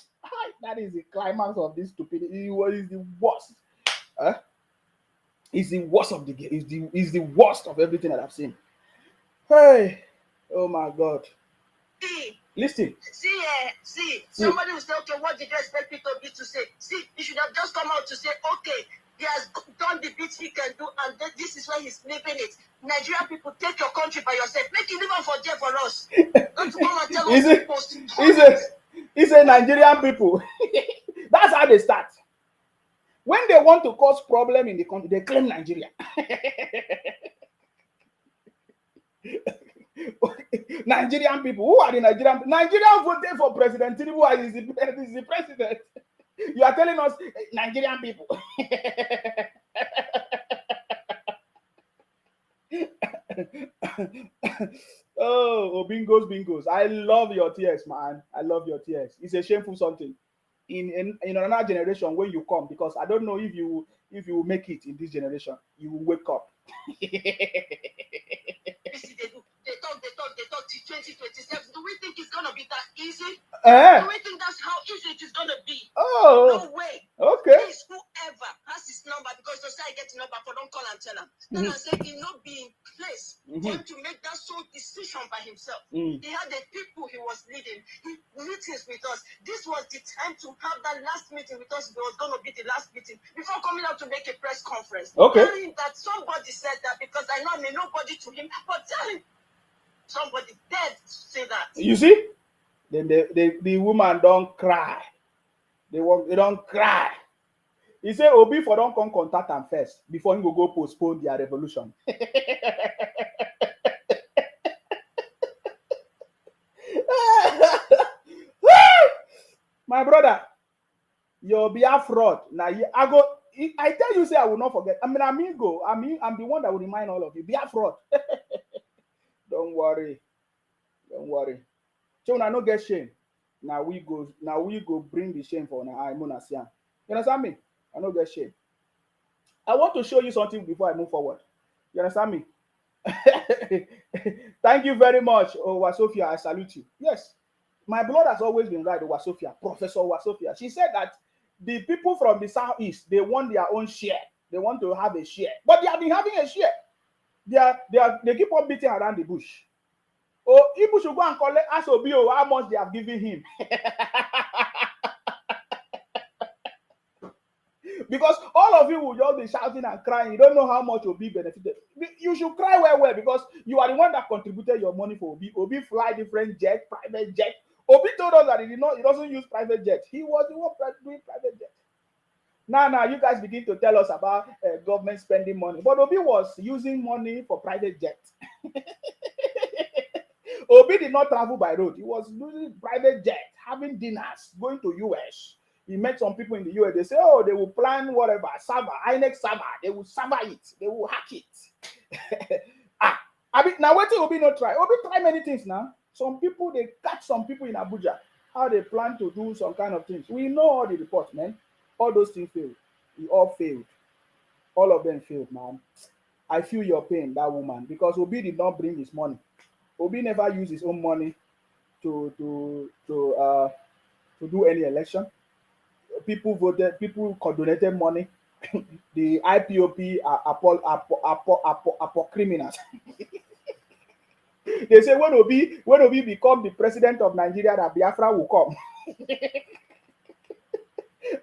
That is the climax of this stupidity. It is the worst. It's the worst of it's the worst of everything that I've seen. Hey, oh my God. Listen. See. Somebody will say, okay, what did you expect Peter Obi to say? See, he should have just come out to say, okay, he has done the bits he can do, and this is where he's leaving it. Nigerian people, take your country by yourself. Make it even for there for us. Not to come and tell us. It's a Nigerian people. That's how they start. When they want to cause problem in the country, they claim Nigeria. Nigerian people. Who are the Nigerian? Nigerian voted for President Tinubu as the president. You are telling us Nigerian people. Oh, Obingos. I love your tears, man. I love your tears. It's a shameful something. In another generation when you come, because I don't know if you will make it in this generation, you will wake up. They talk till 2027. Do we think it's gonna be that easy? Do we think that's how easy it is gonna be? Oh, no way. Okay. Please, whoever has his number, because the say I get the number, for don't call and tell him. Then I say he not be in place for him to make that sole decision by himself. He had the people he was leading. He meetings with us. This was the time to have that last meeting with us. It was gonna be the last meeting before coming out to make a press conference. Okay. Tell him that somebody said that, because I know I may nobody to him, but tell him somebody dead say that. You see? Then the woman don't cry. They don't cry. He say Obi for don't come contact them first before he go postpone their revolution. My brother, you'll be a fraud. Now I tell you, say I will not forget. I'm the one that will remind all of you. Be a fraud. Don't worry. So I no get shame. Now we go bring the shame for now. You understand me? I no get shame. I want to show you something before I move forward. You understand me? Thank you very much, Owasofia. I salute you. Yes, my blood has always been right, Owasofia, Professor Owasofia. She said that the people from the southeast, they want their own share. They want to have a share, but they have been having a share. They keep on beating around the bush. Oh, people should go and collect ask Obi how much they have given him. Because all of you will just be shouting and crying. You don't know how much Obi benefited. You should cry well because you are the one that contributed your money for Obi. Obi fly different jet, private jet. Obi told us that he doesn't use private jet. He was the one doing private jet. Now you guys begin to tell us about government spending money. But Obi was using money for private jet. Obi did not travel by road. He was using private jet, having dinners, going to US. He met some people in the US. They say, oh, they will plan whatever, server, INEC server. They will server it. They will hack it. Now what did Obi not try? Obi try many things now. Some people, they catch some people in Abuja, how they plan to do some kind of things. We know all the reports, man. All those things failed. We all failed. All of them failed, man. I feel your pain, that woman, because Obi did not bring his money. Obi never used his own money to do any election. People voted, people donated money. The IPOP are criminals. They say when Obi become the president of Nigeria, that Biafra will come.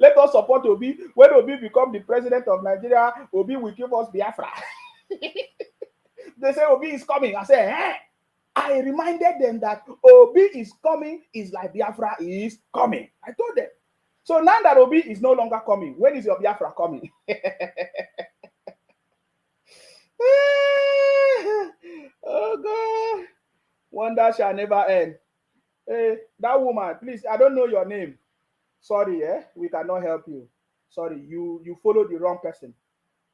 Let us support Obi. When Obi become the president of Nigeria, Obi will give us Biafra. They say Obi is coming. I say, eh? I reminded them that Obi is coming is like Biafra is coming. I told them. So now that Obi is no longer coming, when is your Biafra coming? Oh God. Wonder shall never end. Hey, that woman, please, I don't know your name. Sorry, we cannot help you. Sorry, you follow the wrong person.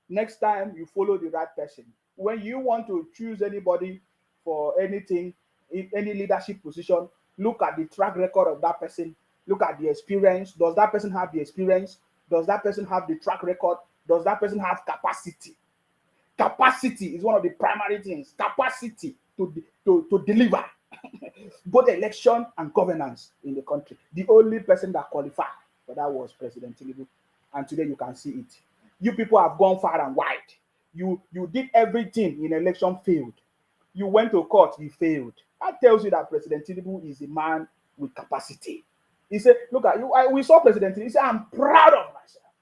Next time you follow the right person. When you want to choose anybody for anything, in any leadership position, look at the track record of that person. Look at the experience. Does that person have the experience? Does that person have the track record? Does that person have capacity? Capacity is one of the primary things. Capacity to deliver both election and governance in the country. The only person that qualified for that was President Tinubu. And today you can see it. You people have gone far and wide. You did everything in election, failed. You went to court, you failed. That tells you that President Tinubu is a man with capacity. He said, look at you. We saw President Tinubu. He said, I'm proud of myself.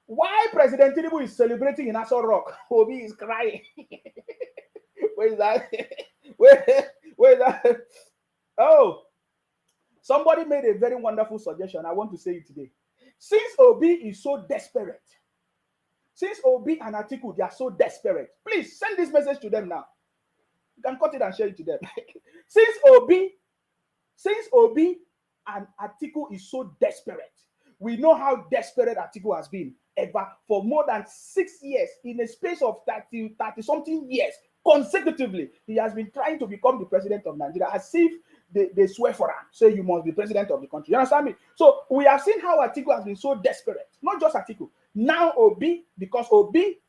Why President Tinubu is celebrating in Aso Rock? Obi is crying. Where is that? Where is that? Oh, somebody made a very wonderful suggestion. I want to say it today. Since Obi is so desperate, since Obi and Atiku, they are so desperate, please send this message to them now. You can cut it and share it to them. Since Obi and Atiku is so desperate, we know how desperate Atiku has been ever for more than 6 years, in a space of 30 something years consecutively. He has been trying to become the president of Nigeria, as if they swear for him, say you must be president of the country. You understand me? So we have seen how Atiku has been so desperate. Not just Atiku. Now Obi, because Obi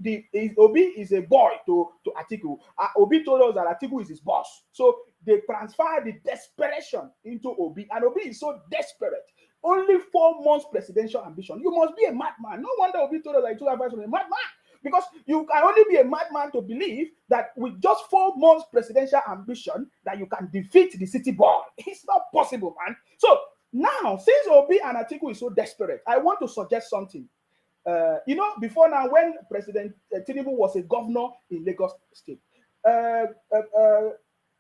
is a boy to Atiku. Obi told us that Atiku is his boss. So they transfer the desperation into Obi. And Obi is so desperate. Only 4 months presidential ambition. You must be a madman. No wonder Obi told us that he took advice from a madman. Because you can only be a madman to believe that with just 4 months presidential ambition that you can defeat the city boy. It's not possible, man. So now, since Obi and Atiku is so desperate, I want to suggest something. Before now, when President Tinubu was a governor in Lagos State,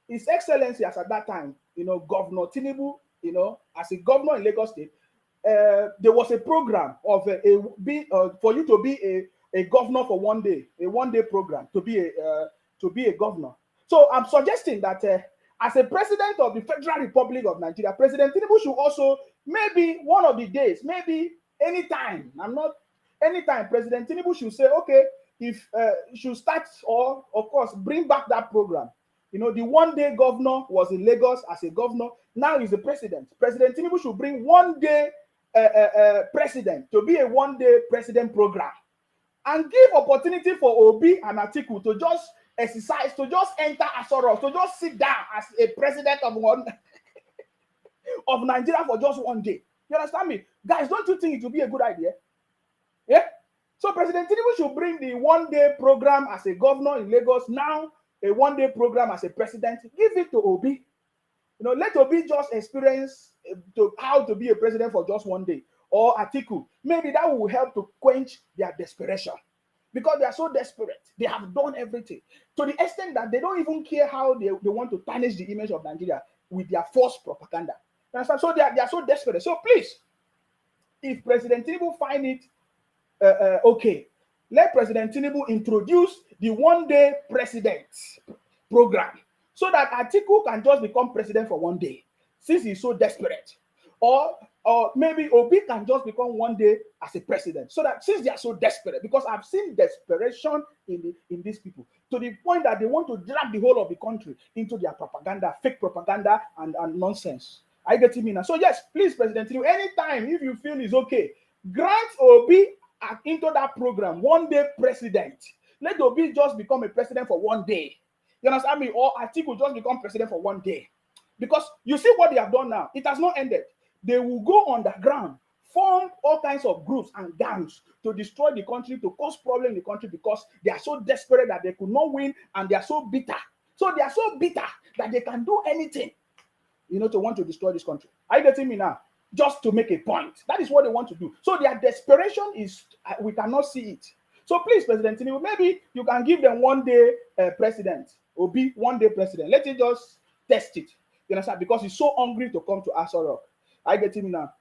His Excellency, as at that time, Governor Tinubu, as a governor in Lagos State, there was a program of for you to be a governor for one day, a one-day program to be a governor. So I'm suggesting that as a president of the Federal Republic of Nigeria, President Tinubu should also, maybe one of the days, maybe anytime, President Tinubu should say, okay, if should start, or of course bring back that program. The one-day governor was in Lagos as a governor. Now he's the president. President Tinubu should bring one-day president to be a one-day president program, and give opportunity for Obi and Atiku to just exercise, to just enter Asoro, to just sit down as a president of Nigeria for just one day. You understand me? Guys, don't you think it would be a good idea? Yeah? So President Tinubu should bring the one-day program as a governor in Lagos, now a one-day program as a president. Give it to Obi. Let Obi just experience how to be a president for just one day. Or Atiku. Maybe that will help to quench their desperation. Because they are so desperate. They have done everything. To the extent that they don't even care how they want to tarnish the image of Nigeria with their false propaganda. So they are so desperate. So please, if President Tinubu find it okay, let President Tinubu introduce the one-day president program, so that Atiku can just become president for one day, since he's so desperate. Or maybe Obi can just become one day as a president, so that since they are so desperate, because I've seen desperation in these people, to the point that they want to drag the whole of the country into their propaganda, fake propaganda and nonsense. I get it now. So yes, please, President Tinubu, anytime, if you feel it's okay, grant Obi into that program, one day president, Let Obi just become a president for one day. You understand me? Or Atiku just become president for one day. Because you see what they have done now. It has not ended. They will go underground, form all kinds of groups and gangs to destroy the country, to cause problem in the country, because they are so desperate that they could not win, and they are so bitter. So they are so bitter that they can do anything, to want to destroy this country. Are you getting me now? Just to make a point. That is what they want to do. So their desperation is, we cannot see it. So please, President Tinubu, maybe you can give them one day president, or be one day president. Let it just test it. You understand? Because he's so hungry to come to Aso Rock. I get him now.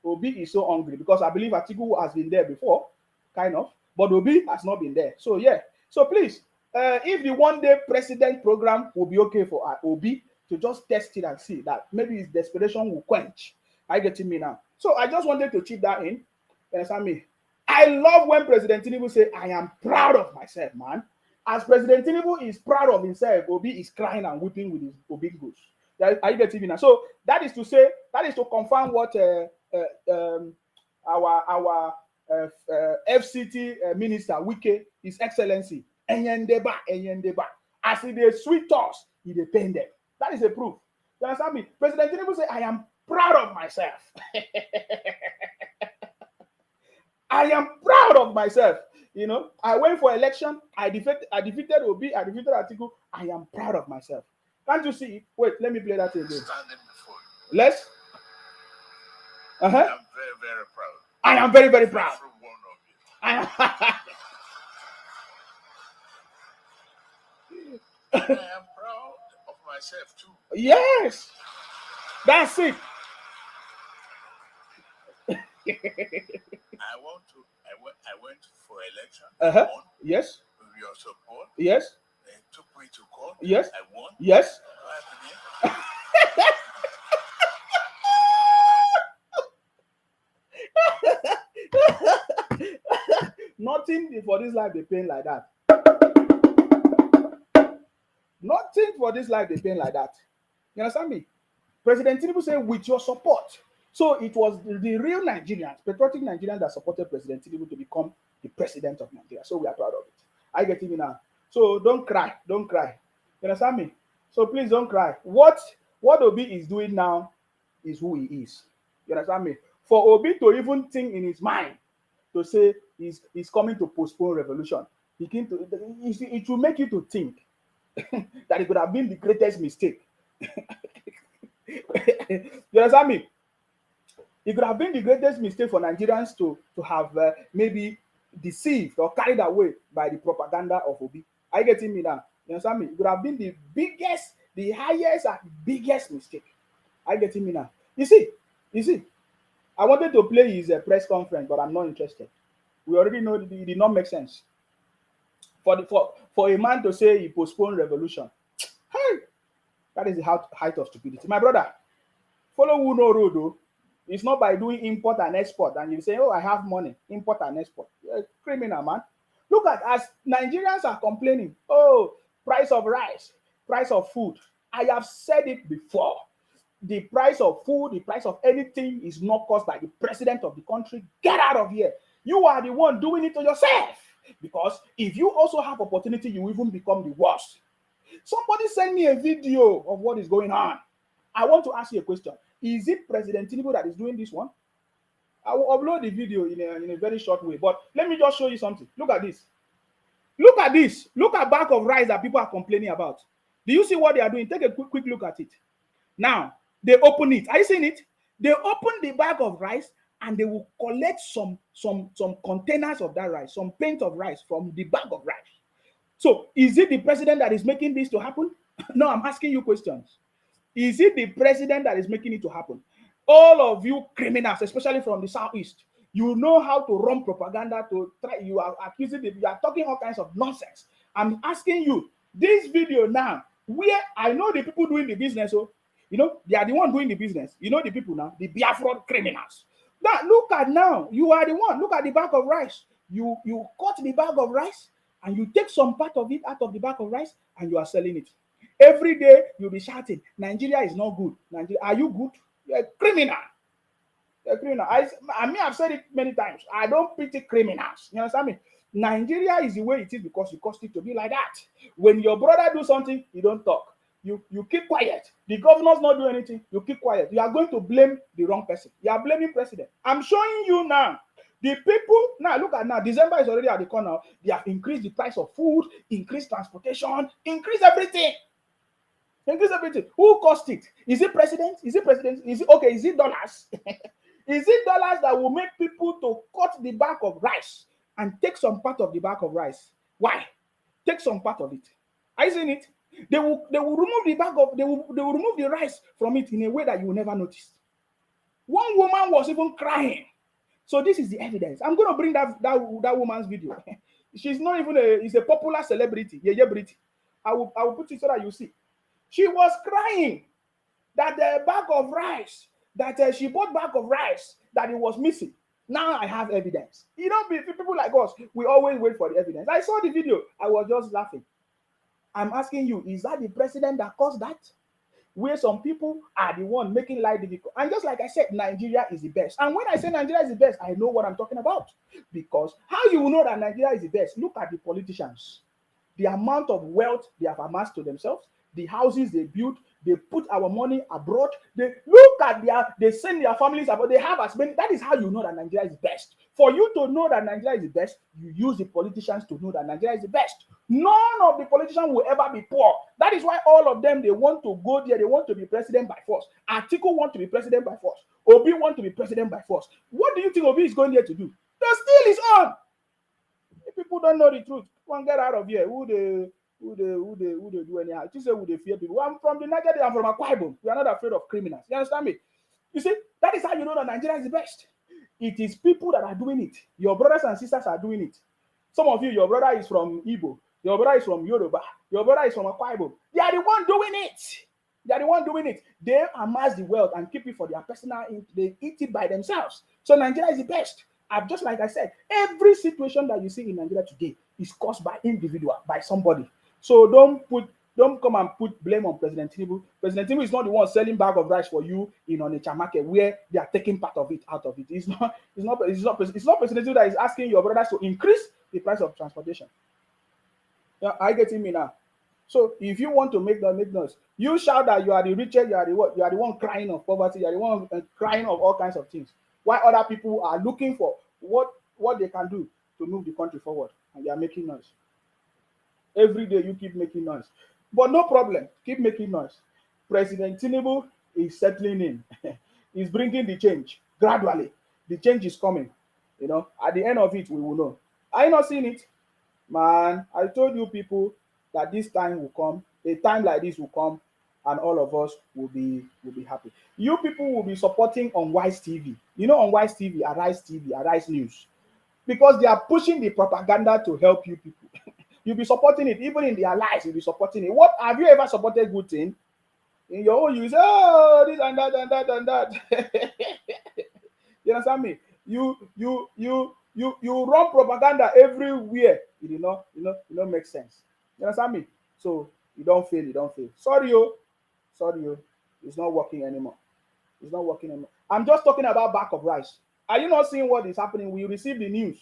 Obi is so hungry because I believe Atiku has been there before, kind of, but Obi has not been there. So yeah. So please, if the one day president program will be okay for Obi to just test it and see that maybe his desperation will quench. I get me now. So I just wanted to chip that in. You understand me? I love when President Tinubu say, I am proud of myself, man. As President Tinubu is proud of himself, Obi is crying and weeping with his Obingos. Are you getting me now? So that is to say, that is to confirm what our FCT minister, Wike, His Excellency, Enyendeba, as he dey sweet us, he dey pain them. That is a proof. You understand me? President Tinubu say, I am proud of myself. I am proud of myself. I went for election. I defeated Obi. I defeated Atiku. I am proud of myself. Can't you see it? Wait, let me play that again. Standing before you. Let's. I am very, very proud. I am very, very proud. Every one of you. I am. I am proud of myself too. Yes, that's it. I went for election. Won. Yes. With your support. Yes. They took me to court. Yes. I won. Yes. Nothing for this life they pain like that. Nothing for this life they pain like that. You understand me? President Tinubu said, with your support. So it was the real Nigerians, patriotic Nigerians, that supported President Tinubu to become the president of Nigeria. So we are proud of it. I get it now. So don't cry. Don't cry. You understand me? So please don't cry. What Obi is doing now is who he is. You understand me? For Obi to even think in his mind to say he's coming to postpone revolution, it will make you to think that it could have been the greatest mistake. You understand me? It could have been the greatest mistake for Nigerians to have maybe deceived or carried away by the propaganda of Obi. Are you getting me now? You understand me? It could have been the biggest, the highest and biggest mistake. Are you getting me now? You see, I wanted to play his press conference, but I'm not interested. We already know it did not make sense. For a man to say he postponed revolution, hey, that is the height of stupidity. My brother, follow who no road though. It's not by doing import and export and you say, oh, I have money, import and export. You're a criminal, man. Look at, as Nigerians are complaining, oh, price of rice, price of food. I have said it before. The price of food, the price of anything is not caused by the president of the country. Get out of here. You are the one doing it to yourself. Because if you also have opportunity, you even become the worst. Somebody send me a video of what is going on. I want to ask you a question. Is it President Tinubu that is doing this one? I will upload the video in a very short way. But let me just show you something. Look at this. Look at this. Look at bag of rice that people are complaining about. Do you see what they are doing? Take a quick look at it. Now, they open it. Are you seeing it? They open the bag of rice and they will collect some containers of that rice, some paint of rice from the bag of rice. So, is it the president that is making this to happen? No, I'm asking you questions. Is it the president that is making it to happen? All of you criminals, especially from the southeast, you know how to run propaganda to try. You are accusing them. You are talking all kinds of nonsense. I'm asking you this video now, where I know the people doing the business. So, they are the one doing the business. You know the people now, the Biafran criminals. Now look at now. You are the one. Look at the bag of rice. You cut the bag of rice and you take some part of it out of the bag of rice and you are selling it. Every day you'll be shouting, Nigeria is not good. Nigeria, are you good? You're a criminal. You're a criminal. I've said it many times. I don't pity criminals. You understand me? Nigeria is the way it is because you caused it to be like that. When your brother do something, you don't talk. You keep quiet. The governors not do anything, you keep quiet. You are going to blame the wrong person. You are blaming president. I'm showing you now. The people now, look at now. December is already at the corner. They have increased the price of food, increased transportation, increased everything. Increase everything. Who caused it? Is it president? Is it president? Is it okay? Is it dollars? Is it dollars that will make people to cut the back of rice and take some part of the back of rice? Why? Take some part of it. Are you seeing it? They will remove the back of they will remove the rice from it in a way that you will never notice. One woman was even crying. So this is the evidence. I'm going to bring that woman's video. She's not even is a popular celebrity. Yeah, I will put it so that you see. She was crying that the bag of rice, that she bought bag of rice, that it was missing. Now I have evidence. You know, people like us, we always wait for the evidence. I saw the video. I was just laughing. I'm asking you, is that the president that caused that? Where some people are the one making life difficult. And just like I said, Nigeria is the best. And when I say Nigeria is the best, I know what I'm talking about. Because how you will know that Nigeria is the best? Look at the politicians. The amount of wealth they have amassed to themselves, the houses they built, they put our money abroad. They look at they send their families abroad. They have as many. That is how you know that Nigeria is best. For you to know that Nigeria is the best, you use the politicians to know that Nigeria is the best. None of the politicians will ever be poor. That is why all of them, they want to go there. They want to be president by force. Atiku want to be president by force. Obi want to be president by force. What do you think Obi is going there to do? The steal is on. If people don't know the truth, one get out of here. Who they do anyhow? You say who they fear people. I'm from the Nigeria. I'm from Akwa Ibom. We are not afraid of criminals. You understand me? You see, that is how you know that Nigeria is the best. It is people that are doing it. Your brothers and sisters are doing it. Some of you, your brother is from Igbo. Your brother is from Yoruba. Your brother is from Akwa Ibom. They are the one doing it. They are the one doing it. They amass the wealth and keep it for their personal. They eat it by themselves. So Nigeria is the best. Just like I said, every situation that you see in Nigeria today is caused by individual, by somebody. So don't come and put blame on President Tinubu. President Tinubu is not the one selling bag of rice for you in Onitsha market where they are taking part of it out of it. It's not President Tinubu that is asking your brothers to increase the price of transportation. Yeah, are you getting me now? So if you want to make noise, you shout that you are the richest, you are the one crying of poverty, you are the one crying of all kinds of things. While other people are looking for what they can do to move the country forward, and you are making noise. Every day you keep making noise. But no problem, keep making noise. President Tinubu is settling in. He's bringing the change gradually. The change is coming. You know, at the end of it, we will know. Are you not seeing it? Man, I told you people that this time will come. A time like this will come, and all of us will be happy. You people will be supporting on Wise TV. You know, on Wise TV, Arise News, because they are pushing the propaganda to help you people. You'll be supporting it, even in their lives. You'll be supporting it. What have you ever supported good thing? In your own, you say, oh, this and that and that and that. You understand me? You run propaganda everywhere. It do not make sense. You understand me? So you don't fail. Sorry, it's not working anymore. It's not working anymore. I'm just talking about bag of rice. Are you not seeing what is happening? We received the news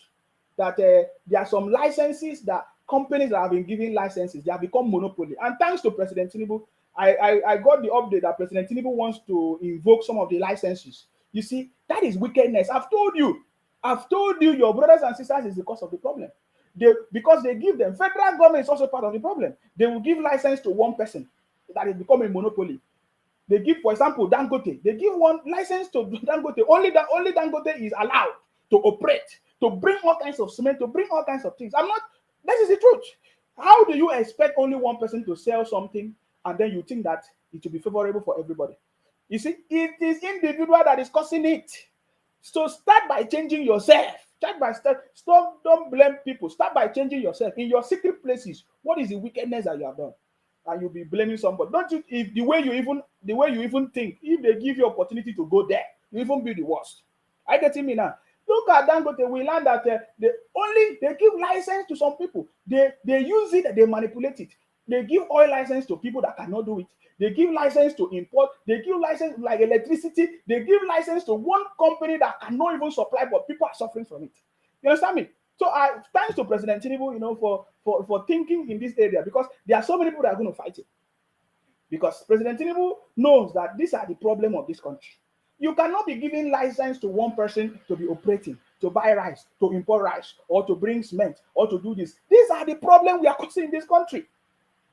that there are some licenses that companies that have been giving licenses, they have become monopoly. And thanks to President Tinubu, I got the update that President Tinubu wants to invoke some of the licenses. You see, that is wickedness. I've told you, your brothers and sisters is the cause of the problem. Because they give them, federal government is also part of the problem. They will give license to one person that is becoming a monopoly. They give, for example, Dangote. They give one license to Dangote. Only Dangote is allowed to operate, to bring all kinds of cement, to bring all kinds of things. This is the truth. How do you expect only one person to sell something and then you think that it will be favorable for everybody? You see, it is individual that is causing it. So start by changing yourself. Stop, don't blame people. Start by changing yourself. In your secret places, what is the wickedness that you have done? And you'll be blaming somebody. Don't you, if the way you even think, if they give you opportunity to go there, you even be the worst. Are you getting me now? Look at Dangote. We learned that they give license to some people. They use it, they manipulate it. They give oil license to people that cannot do it. They give license to import. They give license like electricity. They give license to one company that cannot even supply, but people are suffering from it. You understand me? So thanks to President Tinubu, for thinking in this area, because there are so many people that are going to fight it. Because President Tinubu knows that these are the problem of this country. You cannot be giving license to one person to be operating, to buy rice, to import rice, or to bring cement, or to do this. These are the problem we are causing in this country.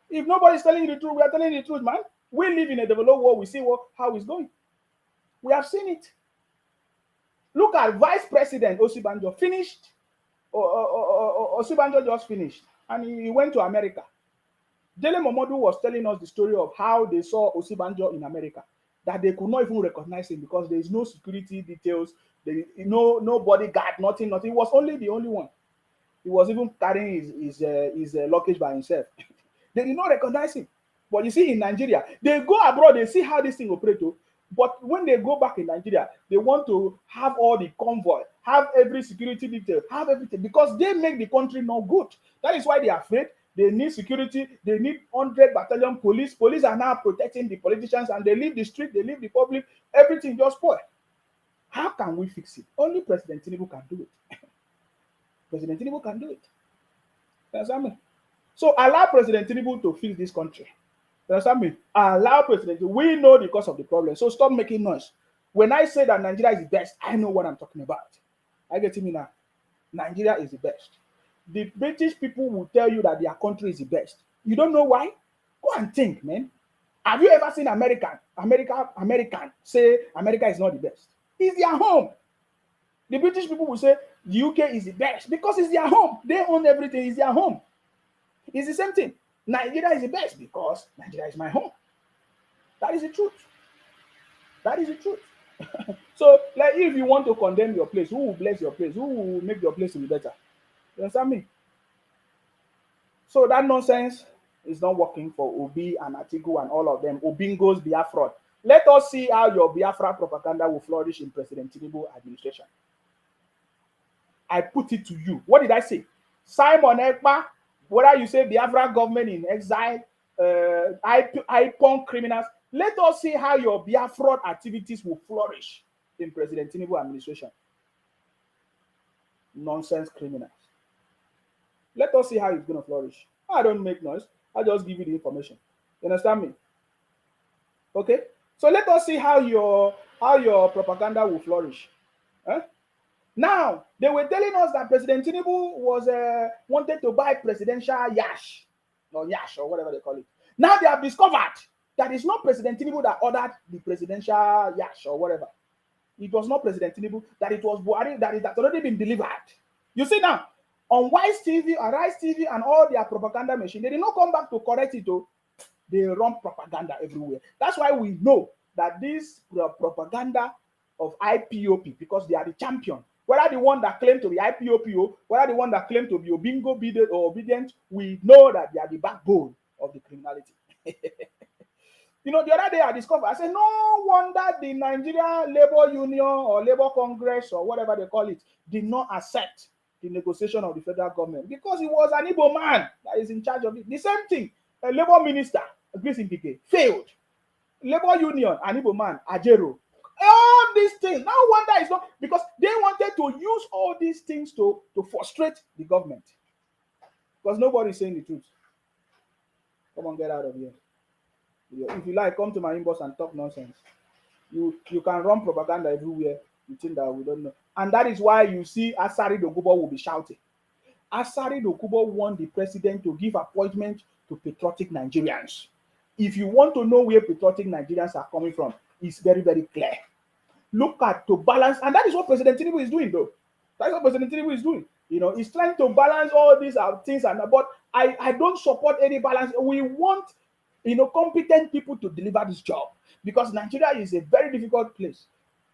If nobody's telling you the truth, we are telling you the truth, man. We live in a developed world. We see how it's going. We have seen it. Look at Vice President Osibanjo finished. Osibanjo just finished, and he went to America. Dele Momodu was telling us the story of how they saw Osibanjo in America, that they could not even recognize him because there is no security details, no bodyguard, nothing. He was the only one. He was even carrying his luggage by himself. They did not recognize him. But you see, in Nigeria, they go abroad, they see how this thing operates. But when they go back in Nigeria, they want to have all the convoy, have every security detail, have everything, because they make the country not good. That is why they are afraid. They need security. They need 100 battalion police. Police are now protecting the politicians, and they leave the street, they leave the public. Everything just spoiled. How can we fix it? Only President Tinubu can do it. President Tinubu can do it. You understand me? So allow President Tinubu to fix this country. You understand me? Allow President Tinubu. We know the cause of the problem. So stop making noise. When I say that Nigeria is the best, I know what I'm talking about. I get me now. Nigeria is the best. The British people will tell you that their country is the best. You don't know why? Go and think, man. Have you ever seen American say America is not the best? It's their home. The British people will say the UK is the best because it's their home. They own everything. It's their home. It's the same thing. Nigeria is the best because Nigeria is my home. That is the truth. That is the truth. So, like, if you want to condemn your place, who will bless your place? Who will make your place to be better? You understand me? So that nonsense is not working for Obi and Atiku and all of them. Obingos, Biafra. Let us see how your Biafra propaganda will flourish in President Tinubu administration. I put it to you. What did I say? Simon Ekpa, whether you say Biafra government in exile, IPON criminals, let us see how your Biafra activities will flourish in President Tinubu administration. Nonsense criminals. Let us see how it's going to flourish. I don't make noise. I just give you the information. You understand me? Okay? So let us see how your propaganda will flourish. Now, they were telling us that President Tinubu was wanted to buy presidential yash, or whatever they call it. Now they have discovered that it's not President Tinubu that ordered the presidential yash or whatever. It was not President Tinubu, that it was Buhari, that it has already been delivered. You see now, on Wise TV, Arise TV, and all their propaganda machine, they did not come back to correct it. They run propaganda everywhere. That's why we know that this propaganda of IPOP, because they are the champion, whether the one that claim to be IPOP, whether the one that claim to be Obingo or obedient, we know that they are the backbone of the criminality. The other day I discovered, I said, no wonder the Nigeria Labour Union or Labour Congress or whatever they call it did not accept the negotiation of the federal government, because it was an Igbo man that is in charge of it. The same thing, a Labour minister, Grace Impike, failed. Labour Union, an Igbo man, Ajero. All these things. No wonder it's not, because they wanted to use all these things to frustrate the government. Because nobody is saying the truth. Come on, get out of here. If you like, come to my inbox and talk nonsense. You can run propaganda everywhere. You think that we don't know. And that is why you see Asari Dokubo will be shouting. Asari Dokubo want the president to give appointment to patriotic Nigerians. If you want to know where patriotic Nigerians are coming from, it's very, very clear. Look at to balance, and that is what President Tinubu is doing, though. That's what President Tinubu is doing. He's trying to balance all these things, but I don't support any balance. We want competent people to deliver this job, because Nigeria is a very difficult place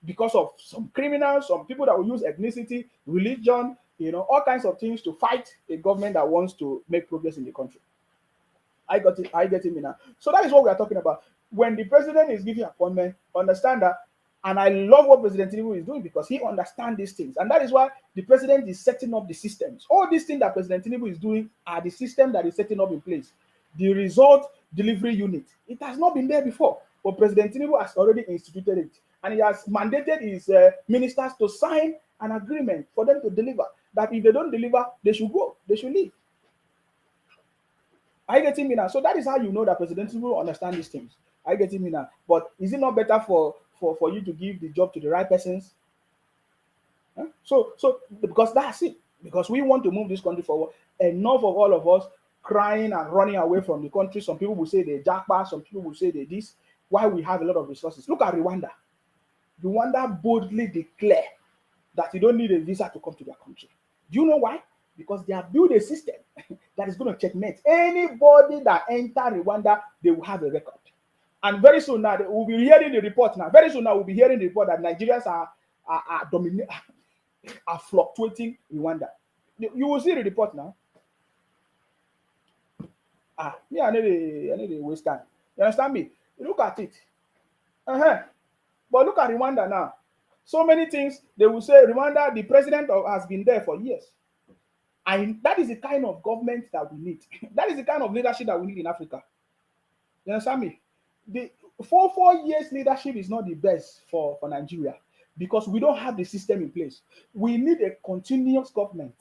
because of some criminals, some people that will use ethnicity, religion, all kinds of things to fight a government that wants to make progress in the country. I get it now. So that is what we are talking about. When the president is giving appointment, understand that. And I love what President Tinubu is doing, because he understands these things. And that is why the president is setting up the systems. All these things that President Tinubu is doing are the system that is setting up in place. The result delivery unit. It has not been there before, but President Tinubu has already instituted it. And he has mandated his ministers to sign an agreement for them to deliver. that if they don't deliver, they should go, they should leave. Are you getting me now? So that is how you know that President Tinubu will understand these things. Are you getting me now? But is it not better for you to give the job to the right persons? Huh? So because that's it. Because we want to move this country forward. Enough of all of us crying and running away from the country. Some people will say they jackpot, some people will say they this. Why we have a lot of resources. Look at Rwanda. Rwanda boldly declare that you don't need a visa to come to their country. Do you know why? Because they have built a system that is going to checkmate anybody that enter Rwanda. They will have a record, and very soon now we'll be hearing the report. Now, very soon now we'll be hearing the report that Nigerians are dominating, are fluctuating Rwanda. You will see the report now. Me, I need to waste time. You understand me? Look at it. But look at Rwanda now. So many things they will say. Rwanda, the president has been there for years. And that is the kind of government that we need. That is the kind of leadership that we need in Africa. You understand me? The 4 years leadership is not the best for Nigeria because we don't have the system in place. We need a continuous government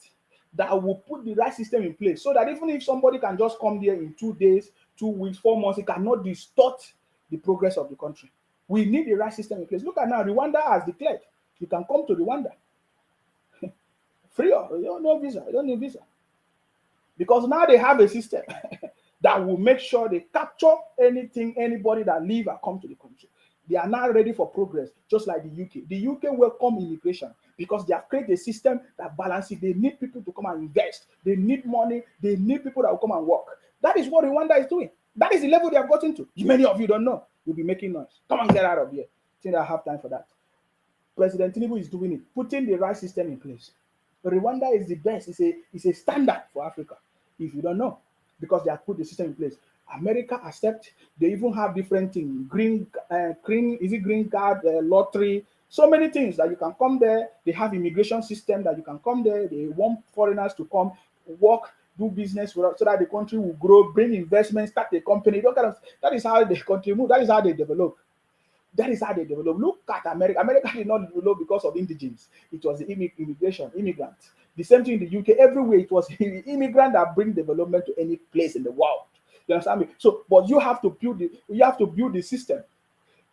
that will put the right system in place so that even if somebody can just come there in 2 days, 2 weeks, 4 months, it cannot distort the progress of the country. We need the right system in place. Look at now, Rwanda has declared you can come to Rwanda. Free of, you don't need visa. You don't need visa. Because now they have a system that will make sure they capture anybody that leave and come to the country. They are now ready for progress, just like the UK. The UK welcome immigration because they have created a system that balances. They need people to come and invest. They need money. They need people that will come and work. That is what Rwanda is doing. That is the level they have gotten to. Many of you don't know. You'll be making noise. Come and get out of here. I think I have time for that. President Tinubu is doing it, putting the right system in place. Rwanda is the best. It's a standard for Africa. If you don't know, because they have put the system in place. America accept. They even have different things. Green card, lottery, so many things that you can come there. They have immigration system that you can come there. They want foreigners to come work, do business so that the country will grow, bring investment, start a company. That is how the country move. That is how they develop. That is how they develop. Look at America. America did not develop because of indigens. It was the immigrants. The same thing in the UK. Everywhere it was the immigrant that bring development to any place in the world. You understand me? So, but you have to build the system.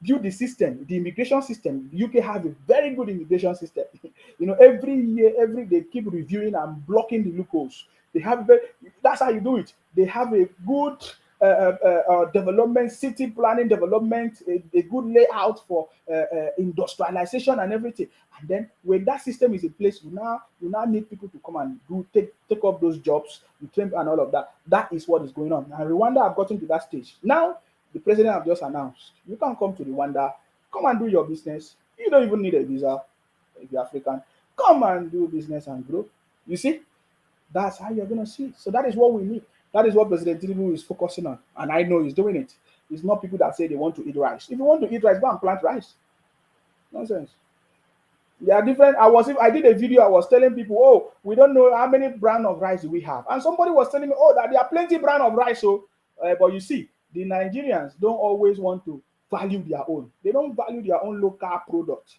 Build the system, the immigration system. The UK has a very good immigration system. Every year, they keep reviewing and blocking the loopholes. That's how you do it. They have a good development, city planning development, a good layout for industrialization and everything. And then when that system is in place, you now need people to come and take up those jobs, you train and all of that. That is what is going on. And Rwanda have gotten to that stage. Now the president have just announced you can come to Rwanda, come and do your business. You don't even need a visa if you're African. Come and do business and grow. You see, that's how you're gonna see. So that is what we need. That is what President Tinubu is focusing on, and I know he's doing it. It's not people that say they want to eat rice. If you want to eat rice, go and plant rice. Nonsense. They are different. I did a video. I was telling people, oh, we don't know how many brand of rice we have, and somebody was telling me, oh, that there are plenty brand of rice. So, but you see, the Nigerians don't always want to value their own. They don't value their own local product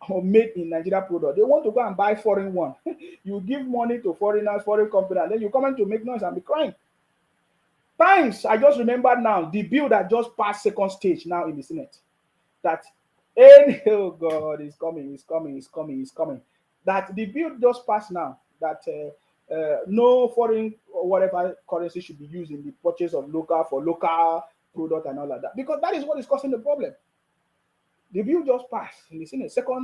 or made in Nigeria product. They want to go and buy foreign one. You give money to foreigners, foreign company, and then you come in to make noise and be crying. Times, I just remembered now, the bill that just passed second stage now in the Senate. That, oh God, it's coming. That the bill just passed now, that no foreign or whatever currency should be used in the purchase of local product and all of that. Because that is what is causing the problem. The bill just passed in the Senate, second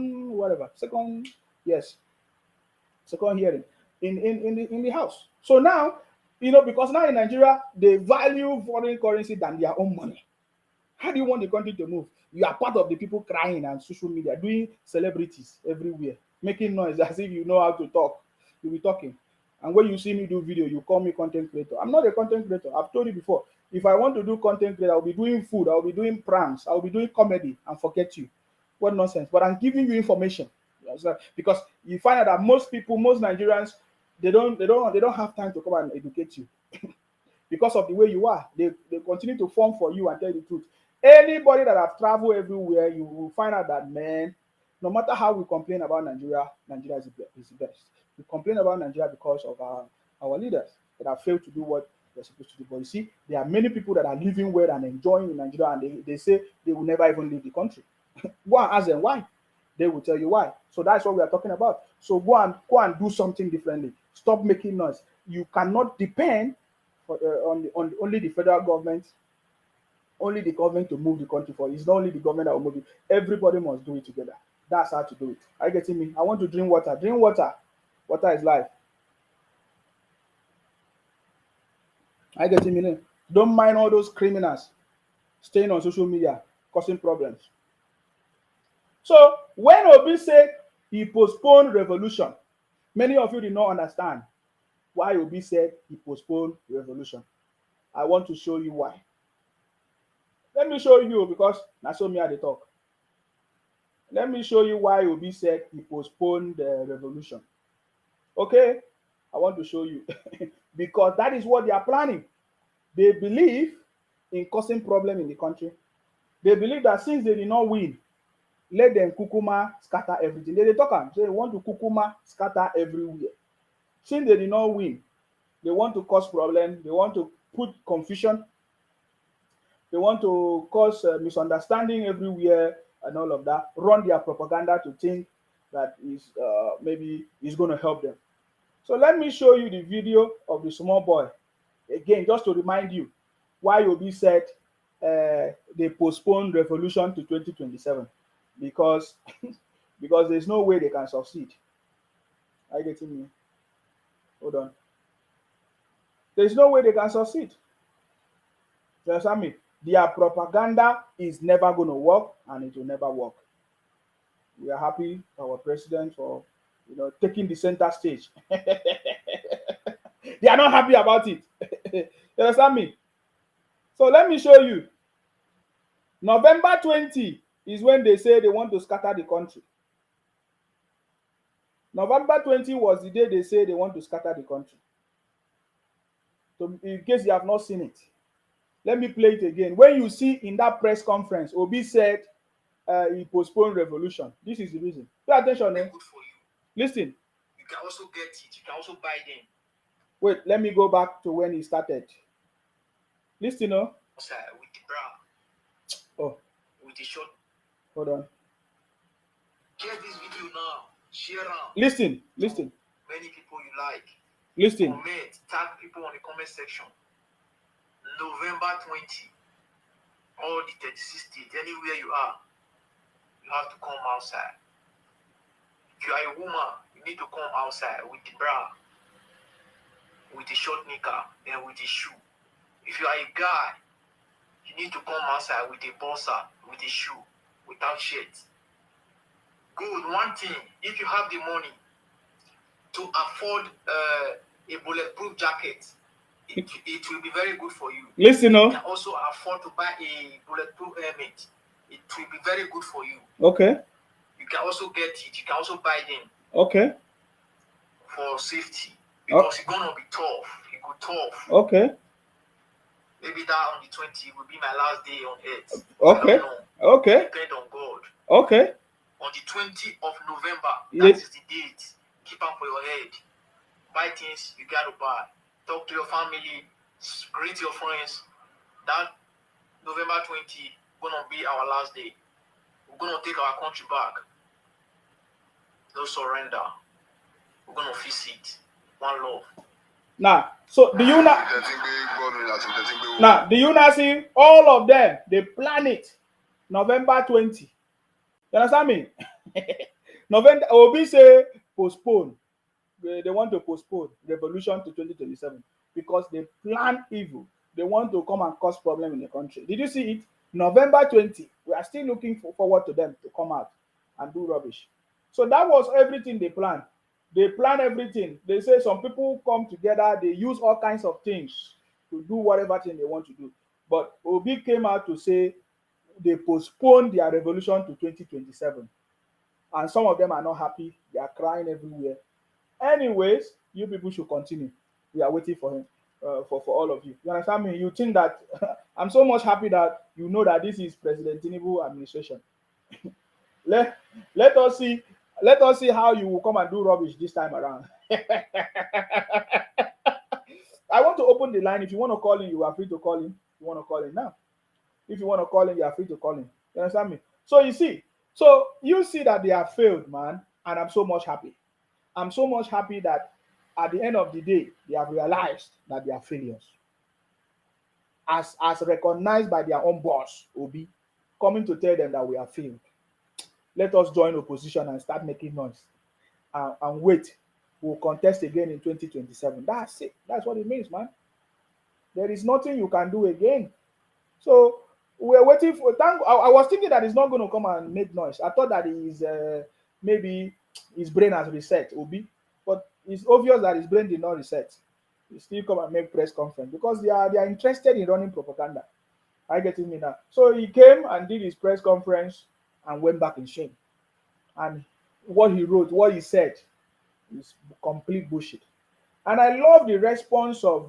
hearing in the House. So now, because now in Nigeria, they value foreign currency than their own money. How do you want the country to move? You are part of the people crying on social media, doing celebrities everywhere, making noise as if you know how to talk. You'll be talking. And when you see me do video, you call me content creator. I'm not a content creator. I've told you before. If I want to do content creator, I'll be doing food, I'll be doing pranks, I'll be doing comedy and forget you. What nonsense. But I'm giving you information. Because you find out that most Nigerians, they don't have time to come and educate you. Because of the way you are. They continue to form for you and tell the truth. Anybody that have traveled everywhere, you will find out that, man, no matter how we complain about Nigeria is the best. We complain about Nigeria because of our leaders that have failed to do what they're supposed to do. But you see, there are many people that are living well and enjoying in Nigeria, and they say they will never even leave the country. Go and ask them why. They will tell you why. So that's what we are talking about. So go and do something differently. Stop making noise. You cannot depend on only the federal government, only the government to move the country forward. It's not only the government that will move it. Everybody must do it together. That's how to do it. Are you getting me? I want to drink water. Drink water. Water is life. Are you getting me? Don't mind all those criminals staying on social media, causing problems. So when Obi said he postponed revolution, many of you did not understand why Obi said he postponed revolution. I want to show you why. Let me show you, because that's what me at the talk. Let me show you why Obi said he postponed the revolution. Okay? I want to show you. Because that is what they are planning. They believe in causing problem in the country. They believe that since they did not win, let them kukuma scatter everything. They talk and say they want to kukuma scatter everywhere. Since they did not win, they want to cause problem. They want to put confusion. They want to cause misunderstanding everywhere and all of that. Run their propaganda to think that is maybe is going to help them. So let me show you the video of the small boy again, just to remind you why Obi said they postponed revolution to 2027, because because there's no way they can succeed. Are you getting me? Hold on. There's no way they can succeed. You understand me? Their propaganda is never going to work, and it will never work. We are happy our president for taking the center stage. They are not happy about it. You understand me? So let me show you. November 20 is when they say they want to scatter the country. November 20 was the day they say they want to scatter the country. So in case you have not seen it, let me play it again. When you see in that press conference, Obi said he postponed revolution. This is the reason. Pay attention. Good for you. Listen. You can also get it. You can also buy them. Wait, let me go back to when he started. Listen, no? With the bra. Oh. With the short. Hold on. Share this video now. Share out. Listen. Many people you like. Listen. Comment. Tag people on the comment section. November 20. All the 36 states, anywhere you are, you have to come outside. If you are a woman, you need to come outside with the bra, with the short knicker, and with the shoe. If you are a guy, you need to come outside with a boxer, with a shoe, without shirt. Good. One thing, if you have the money to afford a bulletproof jacket, it will be very good for you. Listen, you can also afford to buy a bulletproof helmet. It will be very good for you. Okay. You can also get it. You can also buy them. Okay. For safety. Because it's gonna be tough. It go tough. Okay. Maybe that on the 20th will be my last day on earth. Okay. Okay. Depend on God. Okay. On the 20th of November, that is the date. Keep up for your head. Buy things you gotta buy. Talk to your family. Greet your friends. That November 20th gonna be our last day. We're gonna take our country back. No surrender. We're gonna fix it. One love. Now, so do you not? Now, do you not see all of them? They plan it November 20. You understand me? November. Obi say postpone. They want to postpone revolution to 2027 because they plan evil. They want to come and cause problem in the country. Did you see it? November 20. We are still looking forward to them to come out and do rubbish. So that was everything they planned. They plan everything. They say some people come together, they use all kinds of things to do whatever thing they want to do. But Obi came out to say they postponed their revolution to 2027. And some of them are not happy. They are crying everywhere. Anyways, you people should continue. We are waiting for him, for all of you. You understand me? You think that I'm so much happy that you know that this is President Tinubu administration. Let us see how you will come and do rubbish this time around. I want to open the line. If you want to call in, you are free to call in. You want to call in now. If you want to call in, you are free to call in. You understand me? So you see that they have failed, man, and I'm so much happy. I'm so much happy that at the end of the day, they have realized that they are failures. As recognized by their own boss, Obi, coming to tell them that we have failed. Let us join opposition and start making noise. And wait, we'll contest again in 2027. That's it. That's what it means, man. There is nothing you can do again. So we're waiting for. I was thinking that he's not going to come and make noise. I thought that maybe his brain has reset, Obi, but it's obvious that his brain did not reset. He still come and make press conference because they are interested in running propaganda. I get me now. So he came and did his press conference and went back in shame. And what he wrote, what he said, is complete bullshit. And I love the response of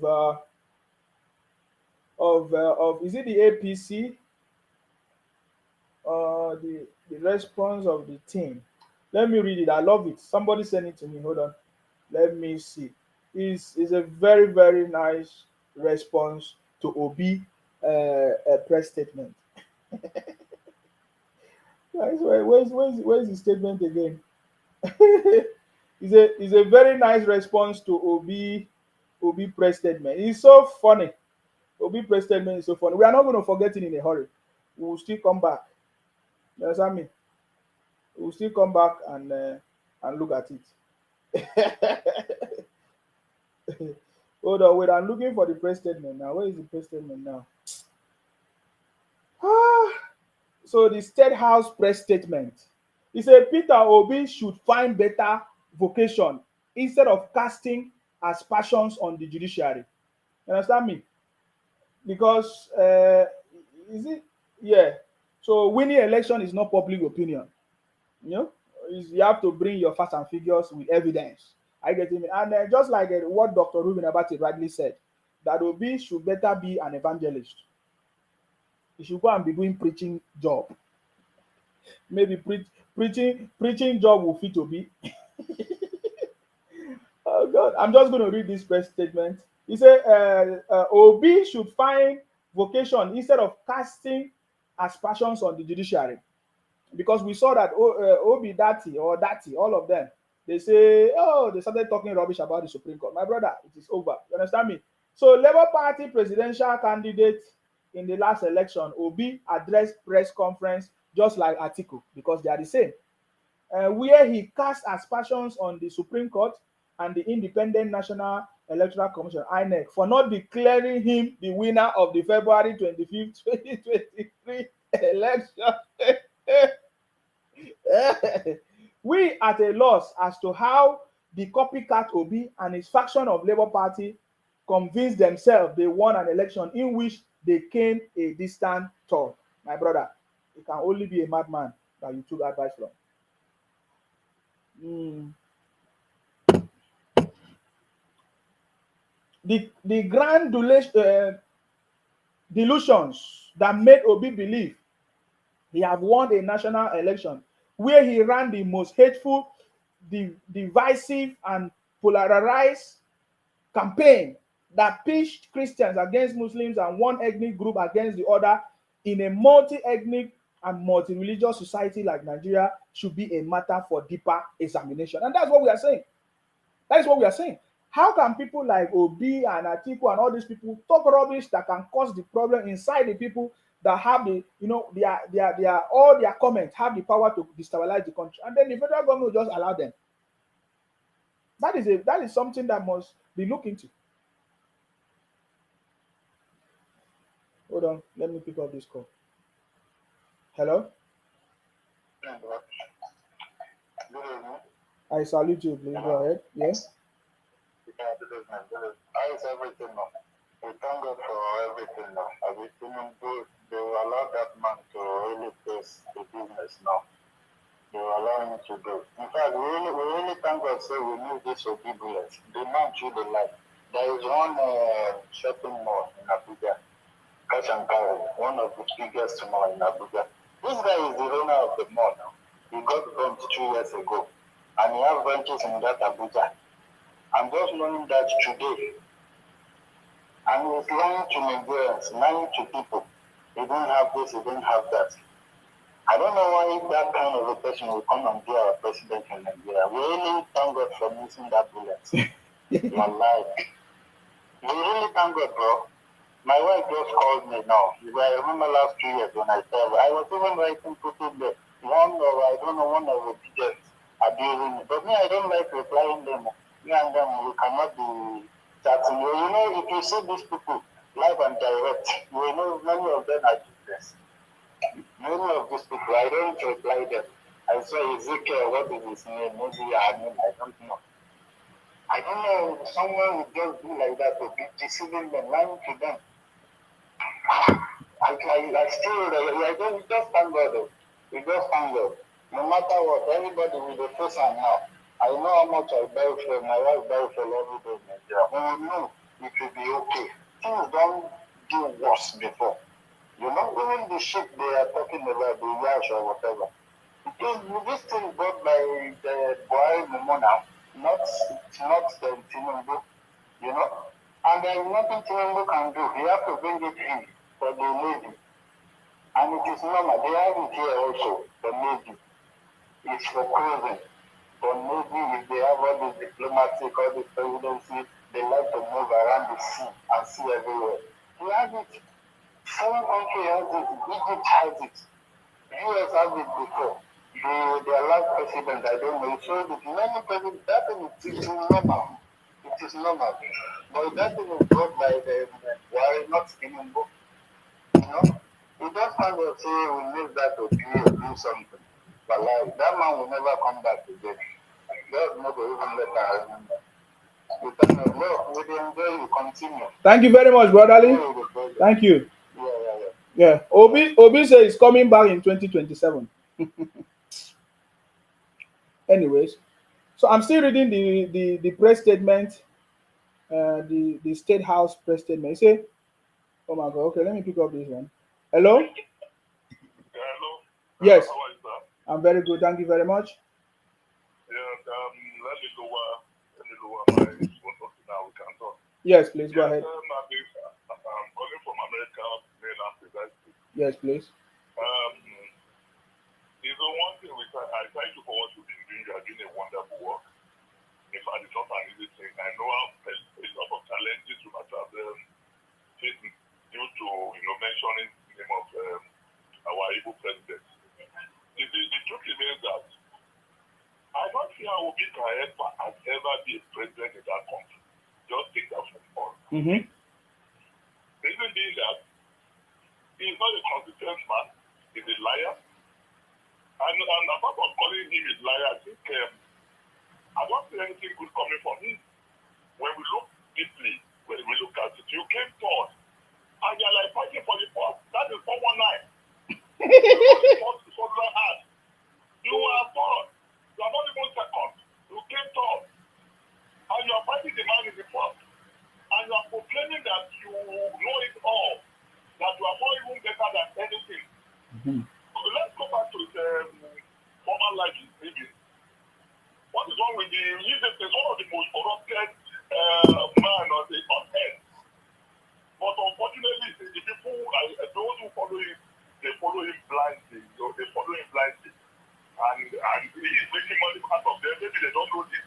is it the APC? The response of the team. Let me read it. I love it. Somebody send it to me. Hold on. Let me see. Is a very, very nice response to Obi a press statement. Where's the statement again? It's a very nice response to Obi press statement. It's so funny. Obi press statement is so funny. We are not going to forget it in a hurry. We will still come back. You understand me? We will still come back and look at it. Hold on, wait. I'm looking for the press statement now. Where is the press statement now? So the State House press statement. He said Peter Obi should find better vocation instead of casting aspersions on the judiciary. You understand me? Because is it? Yeah. So winning election is not public opinion. You know, you have to bring your facts and figures with evidence. I get it. And just like what Dr. Ruben Abati rightly said, that Obi should better be an evangelist. He should go and be doing preaching job. Maybe preaching job will fit Obi. Oh God, I'm just going to read this press statement. He said Obi should find vocation instead of casting aspersions on the judiciary. Because we saw that Obi Dati or Dati, all of them, they say, oh, they started talking rubbish about the Supreme Court. My brother, it is over. You understand me? So Labour Party presidential candidate in the last election, Obi addressed press conference just like Atiku because they are the same. Where he cast aspersions on the Supreme Court and the Independent National Electoral Commission, INEC, for not declaring him the winner of the February 25th, 2023 election. We at a loss as to how the copycat Obi and his faction of Labour Party convinced themselves they won an election in which they came a distant third. My brother, it can only be a madman that you took advice from. The grand delusions that made Obi believe he have won a national election where he ran the most hateful, divisive, and polarized campaign that pitched Christians against Muslims and one ethnic group against the other in a multi-ethnic and multi-religious society like Nigeria should be a matter for deeper examination. And that's what we are saying. That is what we are saying. How can people like Obi and Atiku and all these people talk rubbish that can cause the problem inside the people that have the, their all their comments have the power to destabilize the country, and then the federal government will just allow them? That is something that must be looked into. Hold on, let me pick up this call. Hello? I salute you, please go ahead. Yes? How is everything now? We thank God for everything now. As we they will allow that man to really face the business now. They will allow him to do. In fact, we really thank God, say we need this obedience. The man through the life. There is one shopping mall in Abuja, Cash and Carry, one of the biggest mall in Abuja. This guy is the owner of the mall now. He got bumped 2 years ago, and he has branches in that Abuja. I'm just learning that today. And he's lying to Nigerians, lying to people. He didn't have this, he didn't have that. I don't know why that kind of a person will come and be our president in Nigeria. We really thank God for missing that bullet. Your life. We really thank God, bro. My wife just called me now. I remember last 2 years when I said, I was even writing people there. One of the biggest abusing me. But me, I don't like replying them. Me and them, we cannot be chatting. If you see these people live and direct, many of them are useless. Many of these people, I don't reply them. I say, Ezekiel, what is his name? Maybe I don't know. I don't know, someone would just do like that to be deceiving them, lying to them. I don't just thank God though. We just thank God. No matter what, everybody will be facing now. I know how much I buy for my wife buy for every day in Nigeria. We will know it will be okay. Things don't do worse before. Even the shit they are talking about, the yash or whatever. This thing brought by the Buhari Mumona, not the Tinubu, And there is nothing Tinubu can do. He has to bring it in for the Navy. And it is normal. They have it here also, the Navy. It's for cruising. For Navy, if they have all this diplomatic, all this presidency, they like to move around the sea and see everywhere. We have it. Seven countries has it. Egypt has it. US has it before. Their last president, I don't know, so many presidents, that thing is normal. It is normal. But that thing is brought by the Buhari, not Tinubu. We just kind of say we need that to do something. But that man will never come back again. God never even let her remember. We thank God. Look, we enjoy, we continue. Thank you very much, brotherly. Thank you. Yeah. Obi says he's coming back in 2027. Anyways, so I'm still reading the press statement, the State House press statement. Say, oh my God. Okay, let me pick up this one. Hello. Hello. Yes. How are you, sir? I'm very good. Thank you very much. Yeah. Let me lower my phone now. We can talk. Yes, please go ahead. I'm calling from America, Maryland, precisely. Yes, please. Is the one thing I thank you for what you've been doing. You are doing a wonderful work. In fact, it's not an easy thing. I know how a lot of challenges you must have faced due to mentioning the name of our Igbo president. The truth remains that I don't see how Obi has ever been a president in that country. Just take that from all. Mm-hmm. Reason being that he's not a consistent man, he's a liar. And apart from calling him a liar, I think I don't see anything good coming from him. When we look deeply, when we look at it, you came third, and you're like fighting for the first. That is 419. You are third. You are not even second. You came third. And you are fighting the man in the first. And you are proclaiming that you know it all. That you are not even better than anything. Mm-hmm. So let's go back to the former life in Egypt. What is wrong with Egypt is one of the most corrupted man on earth. But unfortunately, the people, those who follow him, they follow him blindly. They follow him blindly. And he is making money out of them. Maybe they don't know this.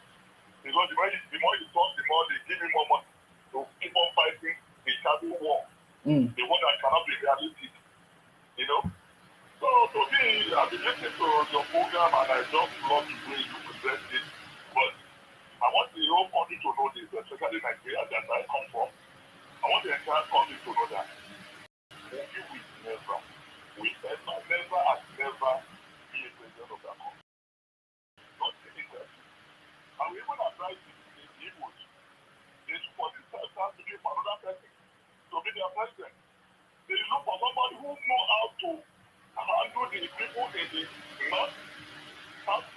Because the more you talk, the more they give him more money to keep on fighting the shadow war. The one that cannot be realistic. So to me, I've been listening to your program and I just love the way you present it. But I want the whole country to know this, especially Nigeria that I come from. I want the entire country to know that Obi will never be a president of that country. Not taking that. And we even advise the Igbos, they for this time to give another person to be their president. They look for somebody who knows how to handle the people in the north, south,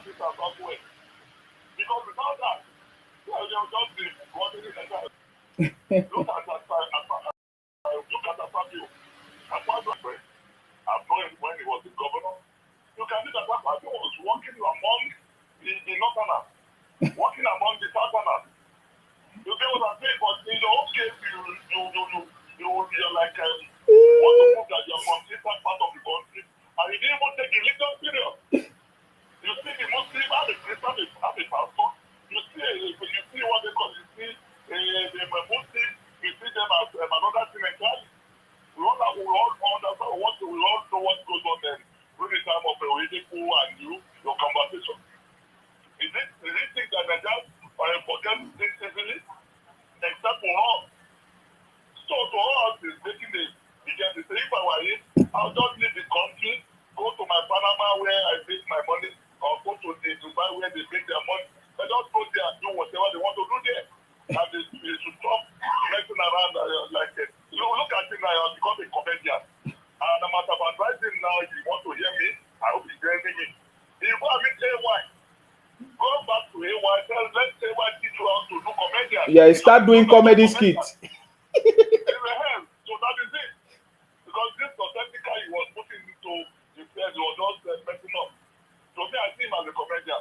east, and southwest. Because without that, they'll just be running in the night. Look at Asabio. I've known him when he was the governor. You can see that Asabio was working among the northerners, working among the southerners. But in your own case, you're like, want to prove that you're from different part of the country, and you didn't even take the religion serious. You see the Muslim and the Christian have a pastor. You see what they call, you see the Muslim, you see them as another thing entirely. We all understand what we all know what goes on there during the time of Oyedepo and your conversation. Is it thing that Nigerians forget this easily? Except for us. So to us, it's making the because if I were in, I'll just leave the country, go to my Panama where I make my money, or go to the Dubai where they make their money. I just go there and do whatever they want to do there. And they should stop messing around like it. You look at it now, I've become a comedian. And I'm advising now, if you want to hear me, I hope you're hearing me. If you go and meet AY, go back to AY, let's say AY teach you how to do comedian. Yeah, start doing comedy skits. So that is it. Because this authentically he was putting into the place, he was just messing up. So me, I see him as a comedian.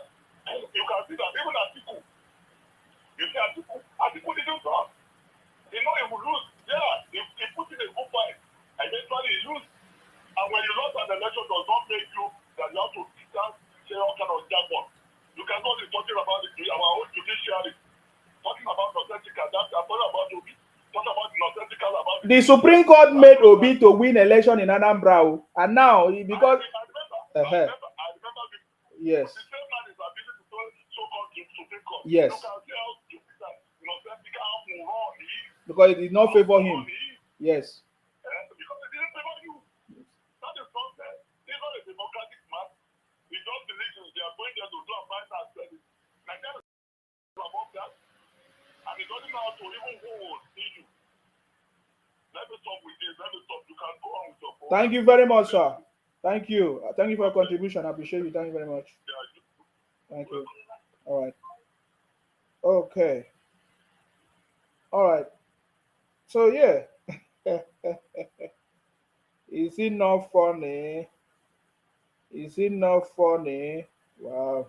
You can see that even Atiku, you see Atiku didn't talk. You know, he would lose. Yeah, he put in a good fight. Eventually he lose. And when you lost an election, does not make you that you have to say all kind of jackpot. You cannot be talking about our own judiciary, talking about authentic, I'm talking about Obi. The Supreme Court made Obi to win election in Anambra, and now because I remember yes, the same man is ability to so-called Supreme Court. Yes, you can see how because it did not favor him. Yes. Because it didn't favor you. That is nonsense. He's not a democratic man. He just believes they are going there to do a finance study. Nigeria is above that. And he doesn't know how to even hold issue. Let me stop with this. Let me stop. You can go on with your phone. Thank you very much, sir. Thank you. Thank you for your contribution. I appreciate you. Thank you very much. Thank you. All right. Okay. All right. So, yeah. Is it not funny? Is it not funny? Wow.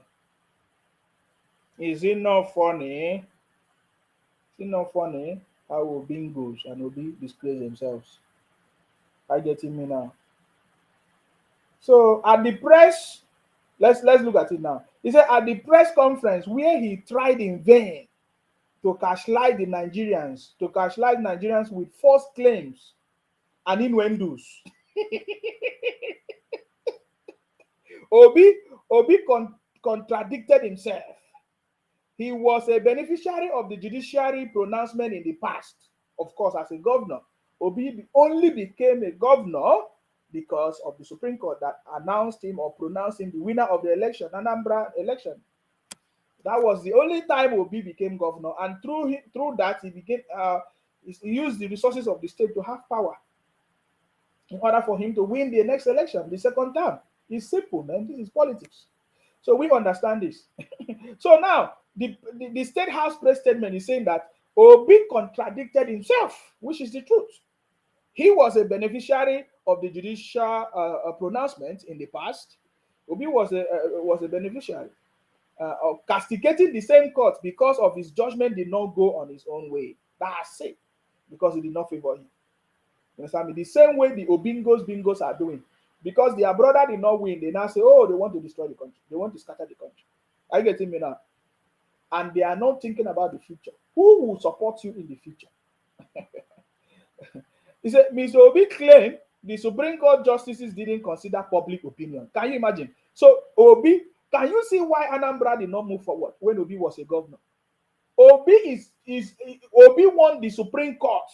Is it not funny? Is it not funny how Obingos and Obi displays themselves? Are you getting me now? So at the press, let's look at it now. He said at the press conference where he tried in vain to catchlight Nigerians with false claims and innuendos. Obi contradicted himself. He was a beneficiary of the judiciary pronouncement in the past. Of course, as a governor, Obi only became a governor because of the Supreme Court that announced him or pronounced him the winner of the election, Anambra election. That was the only time Obi became governor, and through that he became he used the resources of the state to have power in order for him to win the next election, the second term. It's simple, man. This is politics. So we understand this. So now the State House press statement is saying that Obi contradicted himself, which is the truth. He was a beneficiary of the judicial pronouncement in the past. Obi was a beneficiary of castigating the same court because of his judgment did not go on his own way. That's it, because it did not favor him. You understand me? The same way the Obingos are doing. Because their brother did not win, they now say, oh, they want to destroy the country. They want to scatter the country. Are you getting me now? And they are not thinking about the future. Who will support you in the future? He said, Mr. Obi claimed the Supreme Court justices didn't consider public opinion. Can you imagine? So, Obi, can you see why Anambra did not move forward when Obi was a governor? Obi won the Supreme Court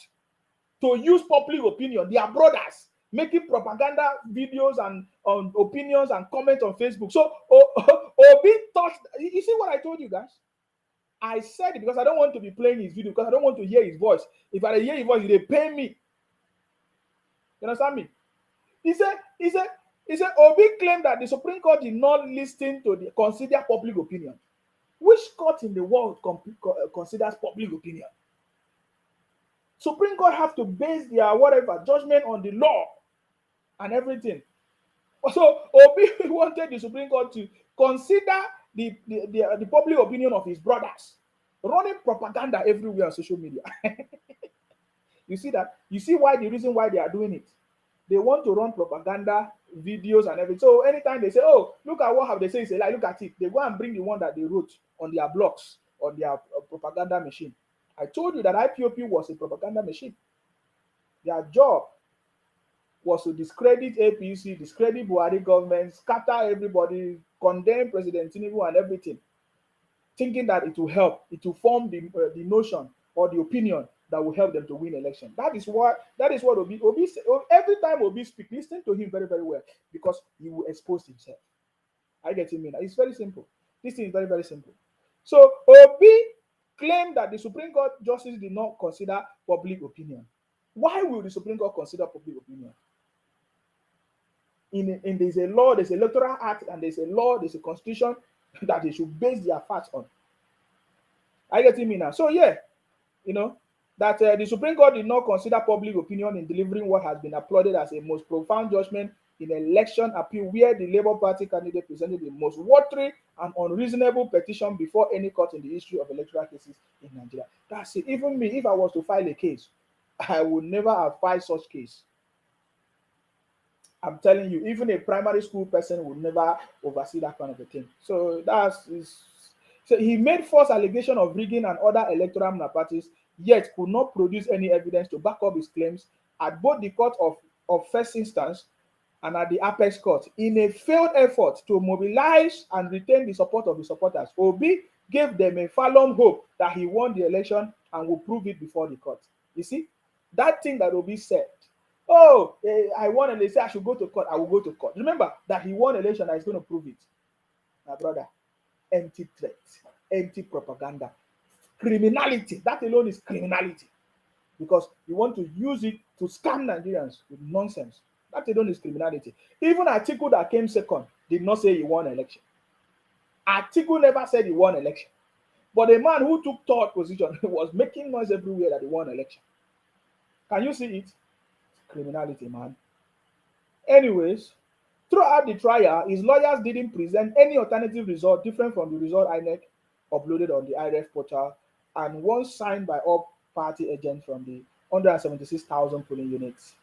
to use public opinion. They are brothers making propaganda videos and opinions and comments on Facebook. So Obi touched. You see what I told you guys? I said it because I don't want to be playing his video, because I don't want to hear his voice. If I hear his voice, they pay me. You understand me? He said Obi claimed that the Supreme Court did not listen to consider public opinion. Which court in the world considers public opinion? Supreme Court have to base their whatever judgment on the law and everything. So Obi wanted the Supreme Court to consider the public opinion of his brothers. running propaganda everywhere on social media. You see that? You see why the reason why they are doing it? They want to run propaganda videos and everything. So anytime they say, "Oh, look at what have they say," it's a lie. Look at it. They go and bring the one that they wrote on their blogs on their propaganda machine. I told you that IPOP was a propaganda machine. Their job was to discredit APC, discredit Buhari government, scatter everybody, condemn President Tinubu and everything, thinking that it will help, it will form the notion or the opinion that will help them to win election. That is what Obi every time Obi speak, listen to him very, very well, because he will expose himself. I get him in. It's very simple. This thing is very, very simple. So Obi claimed that the Supreme Court justice did not consider public opinion. Why will the Supreme Court consider public opinion? There's a law, there's a electoral act, and there's a law, there's a constitution that they should base their facts on. I get him in now. So yeah, that the Supreme Court did not consider public opinion in delivering what has been applauded as a most profound judgment in election appeal, where the Labour Party candidate presented the most watery and unreasonable petition before any court in the history of electoral cases in Nigeria. That's it. Even me, if I was to file a case, I would never have filed such case. I'm telling you, even a primary school person would never oversee that kind of a thing. So so he made false allegation of rigging and other electoral malpractice, yet could not produce any evidence to back up his claims at both the court of first instance and at the apex court. In a failed effort to mobilize and retain the support of the supporters, Obi gave them a fallen hope that he won the election and will prove it before the court. You see, that thing that Obi said, "Oh, I won," and they say I should go to court, I will go to court. Remember that he won election and he's going to prove it. My brother, empty threat, empty propaganda, criminality. That alone is criminality, because you want to use it to scam Nigerians with nonsense. That alone is criminality. Even Atiku that came second did not say he won election. Atiku never said he won election. But the man who took third position was making noise everywhere that he won election. Can you see it? Criminality, man. Anyways, throughout the trial, his lawyers didn't present any alternative result different from the result INEC uploaded on the IRF portal and one signed by all party agents from the 176,000 polling units.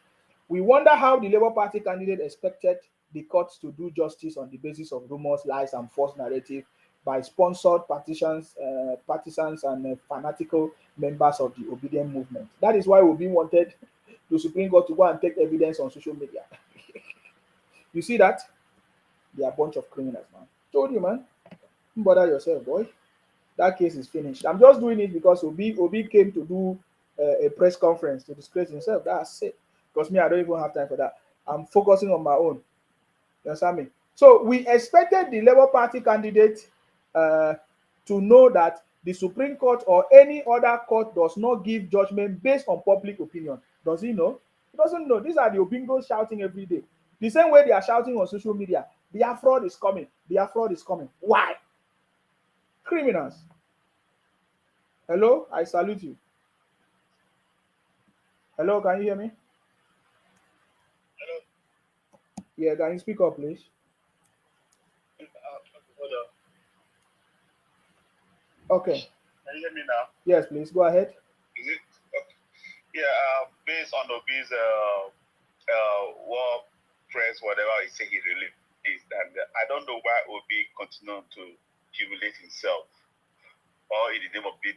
We wonder how the Labour Party candidate expected the courts to do justice on the basis of rumors, lies, and false narrative by sponsored partisans and fanatical members of the obedient movement. That is why Obi wanted the Supreme Court to go and take evidence on social media. You see that? They are a bunch of criminals, man. Told you, man. Don't bother yourself, boy. That case is finished. I'm just doing it because Obi came to do a press conference to disgrace himself. That's it. Because me, I don't even have time for that. I'm focusing on my own. You understand me? So we expected the Labour Party candidate to know that the Supreme Court or any other court does not give judgment based on public opinion. Does he know? He doesn't know. These are the Obingos shouting every day. The same way they are shouting on social media, their fraud is coming. Their fraud is coming. Why? Criminals. Hello? I salute you. Hello, can you hear me? Hello. Yeah, can you speak up, please? Hold on. Okay. Can you hear me now? Yes, please. Go ahead. Is it? Okay. Yeah, based on Obi's war press, whatever he said he released, and I don't know why Obi continued to humiliate himself or in the name of being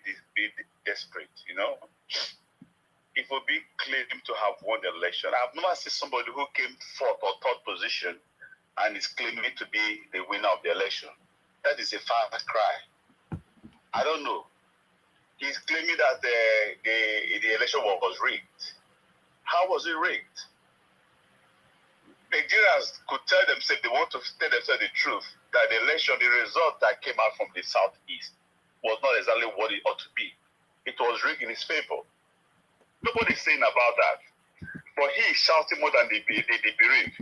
desperate, If Obi claimed to have won the election, I've never seen somebody who came fourth or third position and is claiming to be the winner of the election. That is a far cry. I don't know. He's claiming that the election was rigged. How was it rigged? Nigerians could tell themselves, they want to tell themselves the truth, that the election, the result that came out from the southeast was not exactly what it ought to be. It was rigged in his favor. Nobody's saying about that. But he is shouting more than the bereaved.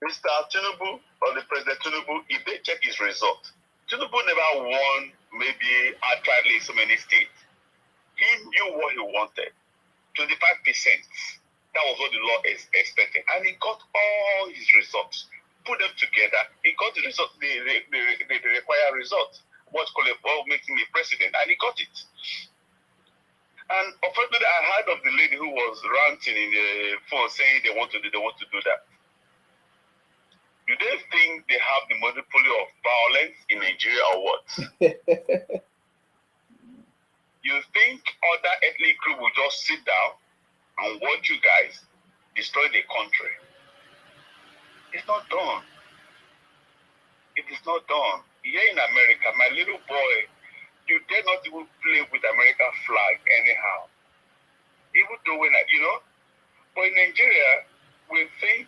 Mr. Tinubu, or the President Tinubu, if they check his result, Tinubu never won maybe outrightly in so many states. He knew what he wanted. 25%. That was what the law expected. And he got all his results. Put them together. He got the result, the required results. what's called making me president, and he got it. And unfortunately, I heard of the lady who was ranting in the phone saying they want to do that. Do they think they have the monopoly of violence in Nigeria or what? You think other ethnic group will just sit down and watch you guys destroy the country? It's not done. It is not done. Here in America, my little boy, you dare not even play with American flag anyhow. Even though but in Nigeria, we think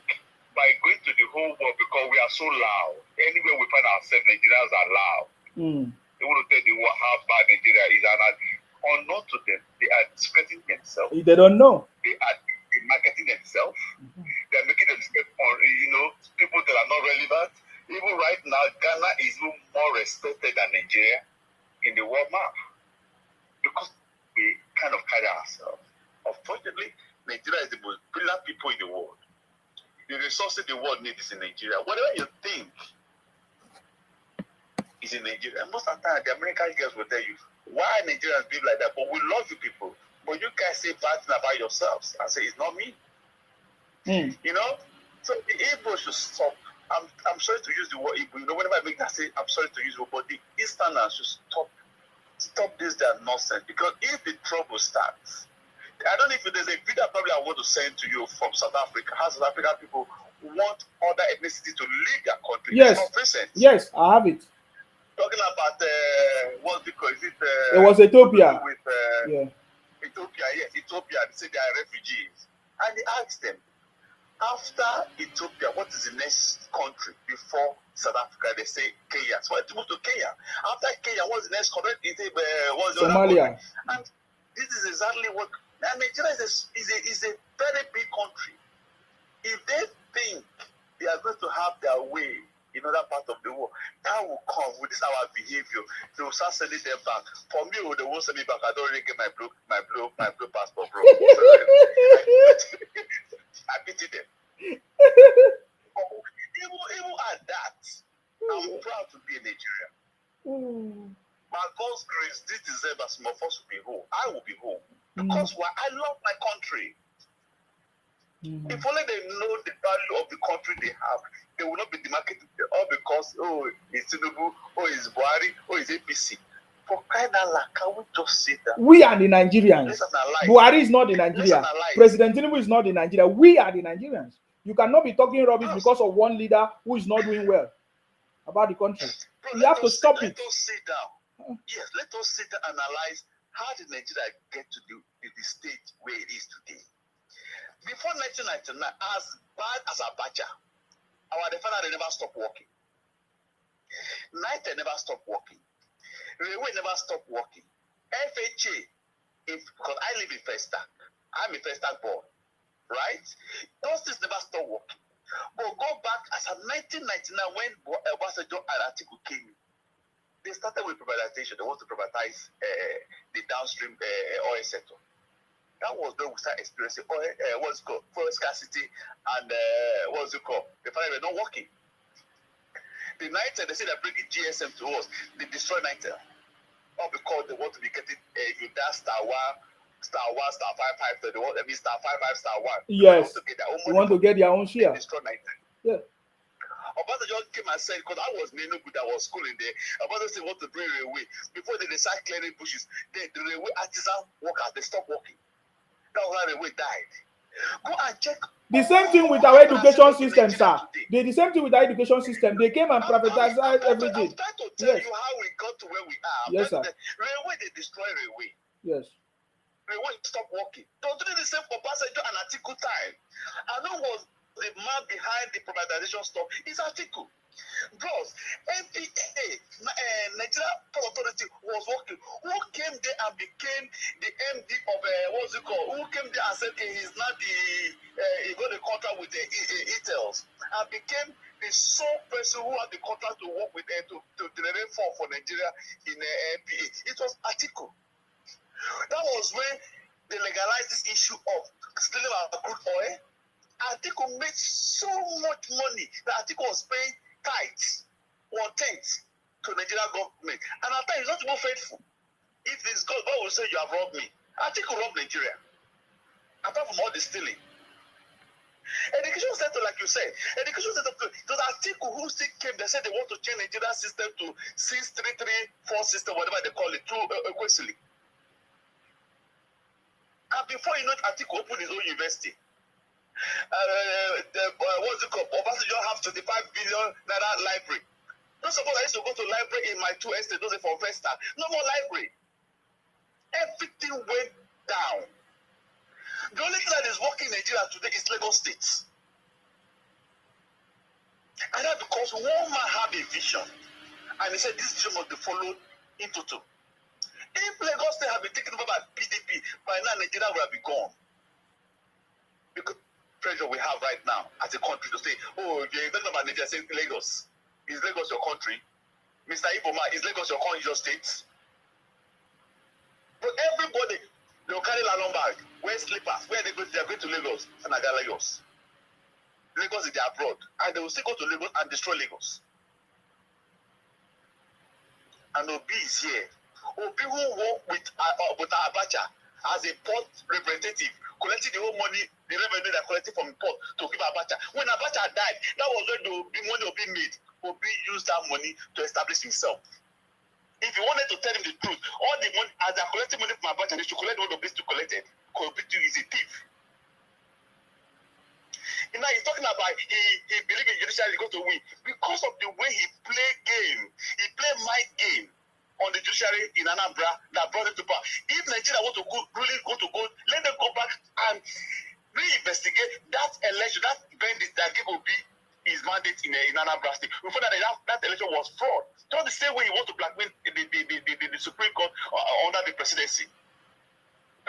by going to the whole world because we are so loud. Anywhere we find ourselves, Nigerians are loud. They want to tell the world how bad Nigeria is, and unknown to them, they are discrediting themselves. They don't know. They are marketing themselves. They are making themselves on, people that are not relevant. Even right now, Ghana is even more respected than Nigeria in the world map because we kind of carry ourselves. Unfortunately, Nigeria is the most brilliant people in the world. The resources the world needs is in Nigeria. Whatever you think is in Nigeria. Most of the time, the American girls will tell you, why Nigerians behave like that? But we love you people. But you guys say bad things about yourselves and say, it's not me. So the Igbo should stop. I'm sorry to use the word Igbo. Whenever I make that say, I'm sorry to use the word, but the Easterners should stop this their nonsense. Because if the trouble starts, I don't know if there's a video probably I want to send to you from South Africa. How South African people want other ethnicities to leave their country. Yes. Yes, I have it. Talking about what's it called? It was Ethiopia. With Ethiopia, yes, Ethiopia. They say they are refugees, and they asked them after Ethiopia, what is the next country before South Africa? They say Kenya. So I move to Kenya. After Kenya, what's the next country? What's the Somalia. And this is exactly what. And Nigeria is a very big country. If they think they are going to have their way in other parts of the world, that will come with this our behavior. They will start sending them back. For me, they won't send me back. I don't really get my blue passport, bro. I pity them. Even at that, I'm proud to be a Nigerian. By God's grace, this December, some of us will be home. I will be home. Because I love my country. If only they know the value of the country they have, they will not be demarcated all because, it's Tinubu, it's Buhari, it's APC. For crying out loud, can we just say that? We are the Nigerians. Buhari is not in Nigeria. President Tinubu is not in Nigeria. We are the Nigerians. You cannot be talking rubbish because of one leader who is not doing well about the country. You have to stop it. Let us sit down. Yes, let us sit down and analyze how did Nigeria get to the stage where it is today. Before 1999, as bad as Abacha, our refinery never stopped working. NITA never stopped working. Railway never stopped working. FHA, because I live in Festac, I'm a Festac boy, right? Those things never stopped working. But go back as of 1999 when Obasanjo and Atiku came in. They started with privatization. They want to privatize the downstream oil sector. That was when we started experiencing fuel scarcity and the fire were not working. The NITA, they say they're bringing GSM to us. They destroy NITA. All because they want to be getting you that star 1, star 5, they want star 5, star 1. Yes. They want to get their own share. They destroy NITA. Yeah. Obasanjo came and said, because I was in Enugu, that was schooling there, Obasanjo said, want to bring railway. Before they start clearing bushes, the railway artisan workers, they stopped working. That was how the railway died. Go and check. The same thing with our education system, sir. The same thing with our education system. They came and privatized everything. I'm trying to tell you how we got to where we are. Yes, sir. Railway, they destroy railway. Yes. Railway stop working. Don't do the same for Obasanjo and Atiku time. I know was the man behind the privatization stuff is Atiku. Bros, NPA, Nigeria Port Authority was working. Who came there and became the MD of Who came there and said, okay, he's not he got a contract with the ETELs and became the sole person who had the contract to work with to generate funds for Nigeria in NPA. It was Atiku. That was when they legalized this issue of stealing our crude oil. Atiku made so much money that Atiku was paying tithes, 1/10 to Nigerian government. And at times, he's not even faithful. If this God will say, you have robbed me, I think you robbed Nigeria. Apart from all the stealing. Education sector, like you said, education sector, those articles who still came, they said they want to change Nigerian system to 6334 system, whatever they call it, through Equesili. And before you know it, Atiku opened his own university. What's it called? Obasanjo have 25 billion naira library. Don't suppose I used to go to library in my 2 estates, those are for Vesta. No more library. Everything went down. The only thing that is working in Nigeria today is Lagos State. And that's because one man had a vision. And he said this vision must be followed into two. If Lagos State had been taken over by PDP, by now Nigeria would have been gone. Because pressure we have right now as a country to say, oh, you're talking about Nigeria, say Lagos. Is Lagos your country? Mr. Iboma, is Lagos your country, your state? But everybody, they'll carry a long bag, wear slippers, where they go, they're going to Lagos, and I got Lagos. Lagos is their abroad, and they will still go to Lagos and destroy Lagos. And Obi is here. Obi who work with Abacha as a port representative, collecting the whole money, the revenue they collected from the port to give Abacha. When Abacha died, that was when the money Obi made. Obi used that money to establish himself. If you wanted to tell him the truth, all the money, as they're collecting money from Abacha, they should collect what Obi still collected. Because Obi is a thief. You know, he's talking about he believes in judiciary is going to win because of the way he play game. He play my game on the judiciary in Anambra that brought it to power. If Nigeria want to really go, let them go back and reinvestigate that election, that bandit that gave Obi his mandate in Anambra State. We found that election was fraud. Just the same way he wants to blackmail the Supreme Court under the presidency.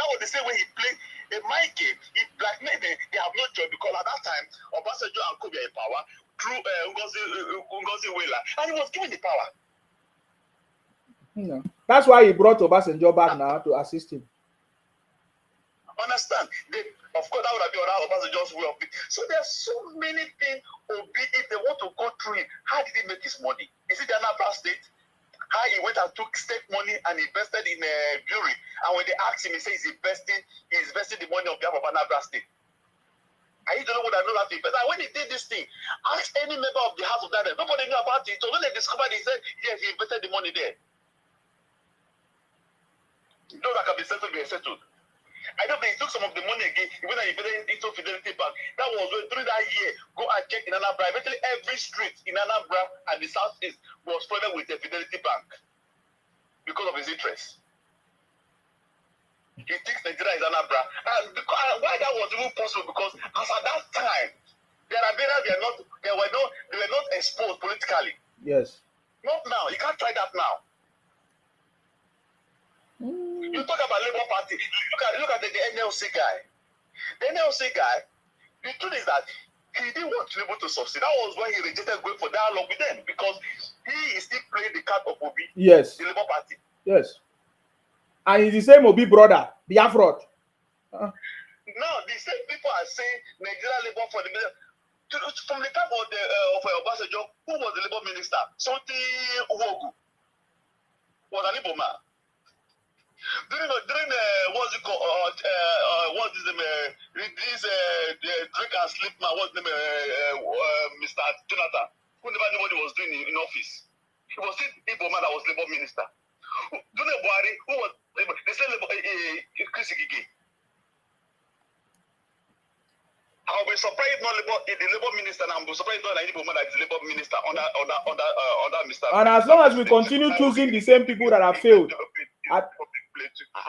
That was the same way he played a mind game. He blackmailed them. They have no choice because at that time, Obasanjo and Kobe are in power through Ngozi Wela, and he was given the power. Yeah. That's why he brought Obasanjo back now to assist him. Understand? Of course, that would have been Obasanjo's way of it. So there are so many things. Obi, if they want to go through it, how did he make his money? Is it the Anambra State? How he went and took state money and invested in Bury. And when they asked him, he says he's investing the money on behalf of Anambra State. And he don't know what I know how to invest. And when he did this thing, ask any member of the House of Direct. Nobody knew about it. So when they discovered, he said, yes, he invested the money there. Those that can be settled, be settled. I don't think he took some of the money again, even though he invested into Fidelity Bank. That was when, during that year, go and check in Anambra. Eventually, every street in Anambra and the Southeast was flooded with the Fidelity Bank because of his interest. He thinks Nigeria is Anambra. And why that was even possible, because as at that time, the Nigerians they were not exposed politically. Yes. Not now. You can't try that now. You talk about Labour Party. Look at the NLC guy. The NLC guy, the truth is that he didn't want to be able to succeed. That was why he rejected going for dialogue with them, because he is still playing the card of Obi. Yes. The Labour Party. Yes. And he's the same Obi brother, the Afrod. No, the same people are saying Nigeria Labour for the from the time of Obasanjo, who was the Labour minister? Soti Uwogu was an Igbo man. During what's it called? What's his name? This drink and sleep man. What's his name? Mr. Jonathan, who never knew what he was doing in office. He was still Igbo man that was Labour minister. During Buhari, who was they said Chris Igige. I'll be surprised if not the Labour minister, and I'm surprised not any Igbo man that is Labour minister under Mr. And as long as we continue choosing the same people that have failed.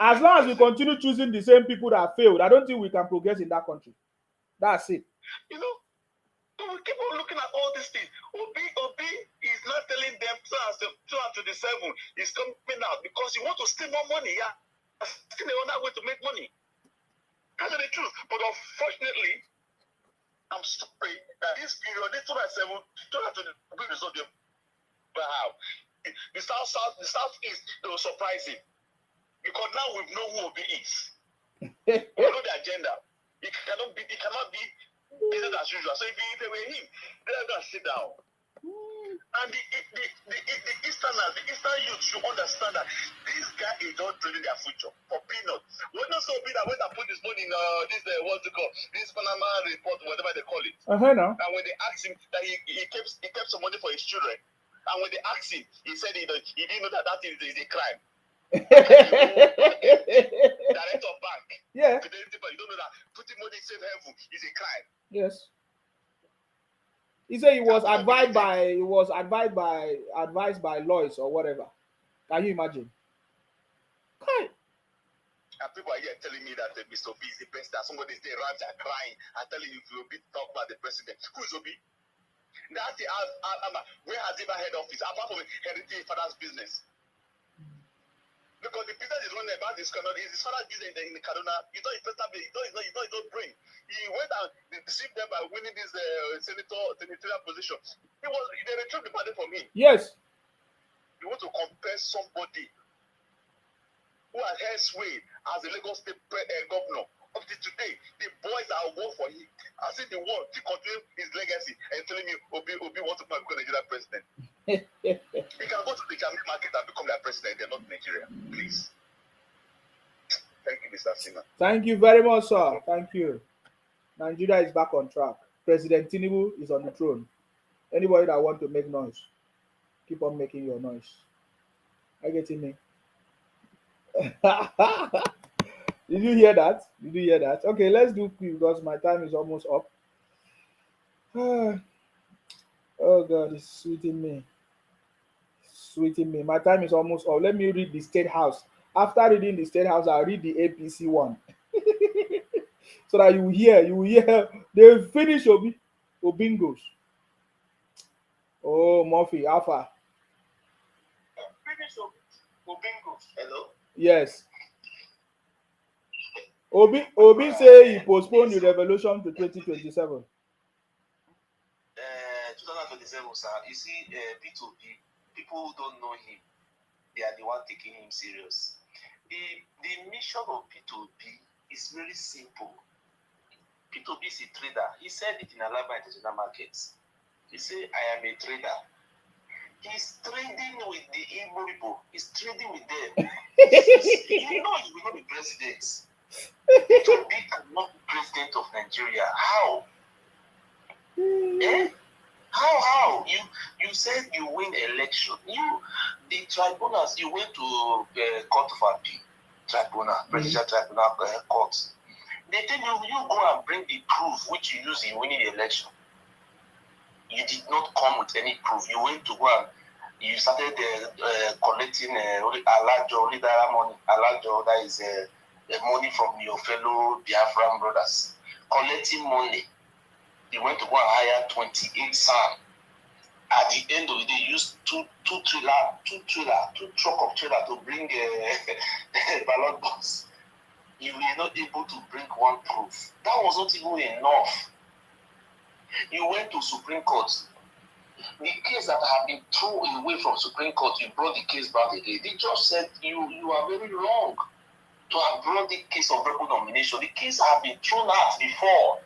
As long as we continue choosing the same people that have failed, I don't think we can progress in that country. That's it. You know, we keep on looking at all these things. Obi is not telling them 2027 is coming out because he wants to steal more money. Yeah, still another way to make money. That's the truth. But unfortunately, I'm sorry that this period, this 2027, 2020 will result in how the southeast, they will surprise him. Because now we know who Obi is. We know the agenda. It cannot be business as usual. So if they were him, they're going to sit down. And the east Eastern youth should understand that this guy is not trading their future for peanuts. When not so be that when I put this money in this what's it called? This Panama report, whatever they call it. Now. And when they asked him that he kept some money for his children, and when they asked him, he said he didn't know that is a crime. Director of bank. Yeah. You don't know that putting money in safe haven is a crime. Yes. He said he was advised by lawyers or whatever. Can you imagine? Okay. And people are here telling me that Mr. Obi is the best. That somebody is there around there crying and telling you if Obi talk about the president. Who is Obi? That's the where has he ever head office apart from inheriting his father's business? Because the business is running about this Kaduna, his father's business in Kaduna. He's not his personal business. He's not his own brain. He went and deceived them by winning this senatorial position. They retrieved the money from him. Yes. You want to compare somebody who has held sway as the Lagos State governor up to today. The boys that work for him are saying they want to continue his legacy and telling me Obi wants to become Nigerian president. He can go to the Jamaican market and become their president. They're not Nigeria. Please. Thank you, Mr. Sina. Thank you very much, sir. Thank you. Nigeria is back on track. President Tinubu is on the throne. Anybody that want to make noise, keep on making your noise. Are you getting me? Did you hear that? Okay, let's do quick because my time is almost up. Oh God, it's sweeting me. My time is almost up. Let me read the State House. After reading the State House, I'll read the APC one. So that you hear. They finish Obingos. Oh, Murphy, Alpha. Finish Obingos. Hello? Yes. Obi say he postponed the revolution to 2027. 2027, sir. You see, P2P, people who don't know him, they are the one taking him serious. The mission of P2P is very simple. P2P is a trader. He said it in Alaba International Markets. He said, I am a trader. He's trading with the Igbo people. He's trading with them. You know he will not be president. P2P cannot be president of Nigeria. How? How? You said you win election. The tribunals, you went to the Court of Appeal Tribunal, Presidential Tribunal Court. They tell you go and bring the proof which you use in winning the election. You did not come with any proof. You went to go and you started collecting Alajo, money. Alajo, that is money from your fellow Biafran brothers. Collecting money. You went to go and hire 28 SAN. At the end of the day, you used two truck of trailer to bring a ballot box. You were not able to bring one proof. That was not even enough. You went to Supreme Court. The case that had been thrown away from Supreme Court, you brought the case back again. They just said you are very wrong to have brought the case of rebel nomination. The case had been thrown out before.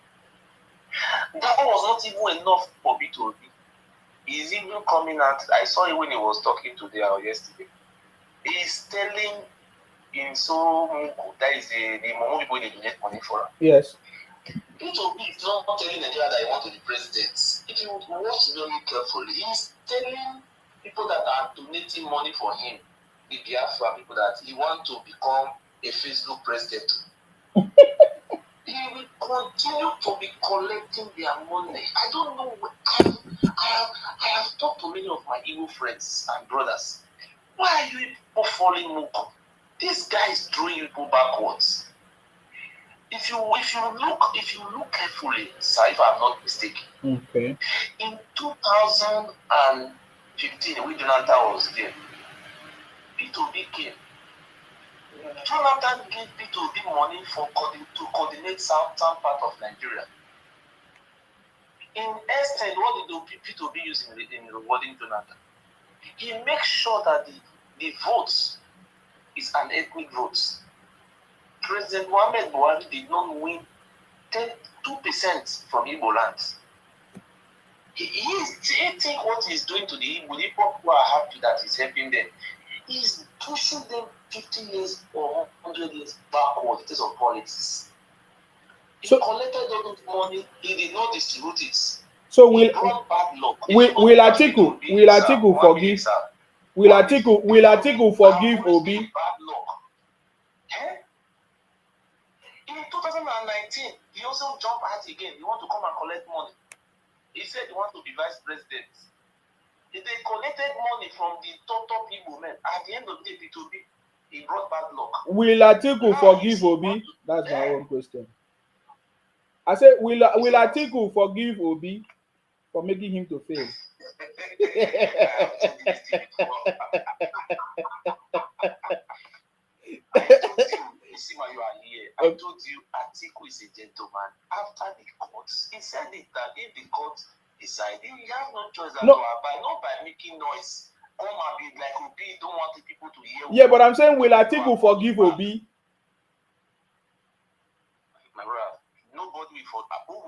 That was not even enough for me to be. He's even coming out. I saw it when he was talking today or yesterday. He's telling in so that is the more people they donate money for. Yes. P2P is not telling Nigeria that he wants to be president. If you watch very carefully, he's telling people that are donating money for him, the Biafra people, that he wants to become a Facebook president. He will continue to be collecting their money. I don't know. I have talked to many of my Igbo friends and brothers. Why are you people following Muku? This guy is drawing people backwards. If you look carefully, sir, if I'm not mistaken, okay. In 2015, when Jonathan was there, P2B came. Jonathan gave P2B money to coordinate southern part of Nigeria. In essence, what did P2B use in rewarding Jonathan? He makes sure that the votes is an ethnic vote. President Mohamed Buhari did not win 2% from Igbo lands. He think what he's doing to the Igbo people who are happy that he's helping them. He's pushing them 50 years or 100 years backward in terms of politics. He collected all the money, he did not distribute it. So will bad luck. Will Atiku forgive? Will Atiku forgive Obi? Bad luck. Eh? In 2019, he also jumped out again. He want to come and collect money. He said he wants to be vice president. They collected money from the top people, man. At the end of the day, he brought bad luck. Will Atiku forgive Obi? That's my own question. I said, will Atiku forgive Obi for making him to fail? I told you Atiku is a gentleman. After the courts, he said it that if the court decided, he has no choice to abide, not by making noise. Come and be like Obi, don't want the people to hear. Yeah, but I'm saying, will Atiku forgive Obi? My brother, nobody will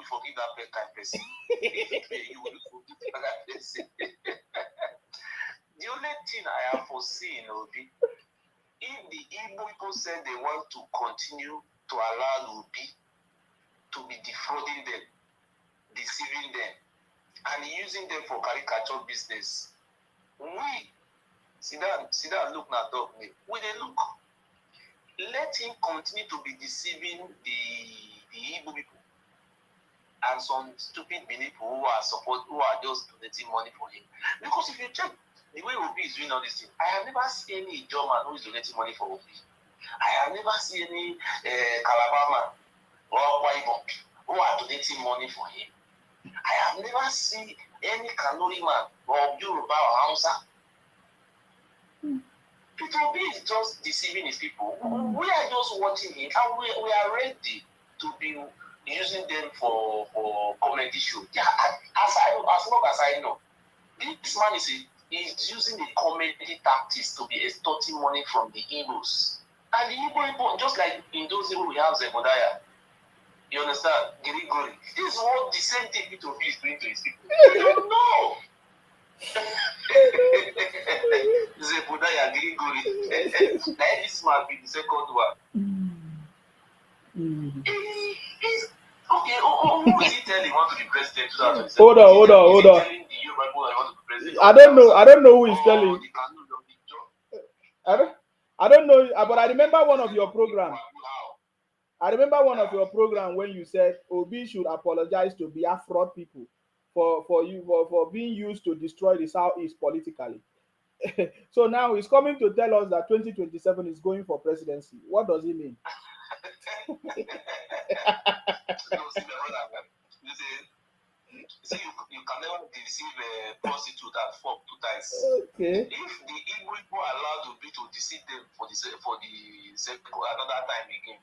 forgive that kind of person. You will forgive that kind of person. The only thing I have foreseen, Obi, if the Igbo people said they want to continue to allow Obi to be defrauding them, deceiving them, and using them for caricature business, we sit down, look at dog me. We they look. Let him continue to be deceiving the Igbo people and some stupid people who are just donating money for him. Because if you check the way Obi is doing all this thing, I have never seen any German who is donating money for Obi. I have never seen any Calabar man or Waibon who are donating money for him. I have never seen any Kanuri man or Yoruba or Hausa. Peter Obi is just deceiving his people. We are just watching him, and we are ready to be using them for comedy show. Yeah, as long as I know, this man is using the comedy tactics to be extorting money from the Igbos. And the Igbo people, just like in those Igbo we have Zebodiah. You understand? Girigori. This is what the same thing Peter Obi is doing to his people. You don't know. Zebodiah, Girigori. Let this man be the second one. Okay, who is he telling he wants to be president? Hold on. I don't know who is telling. I don't know, but I remember one of your programs. I remember one of your programs when you said Obi should apologize to Biafra people for being used to destroy the Southeast politically. So now he's coming to tell us that 2027 is going for presidency. What does he mean? You can never deceive a prostitute and fuck 2 times. Okay. If the Igbo people are allowed to deceive them for the another time again,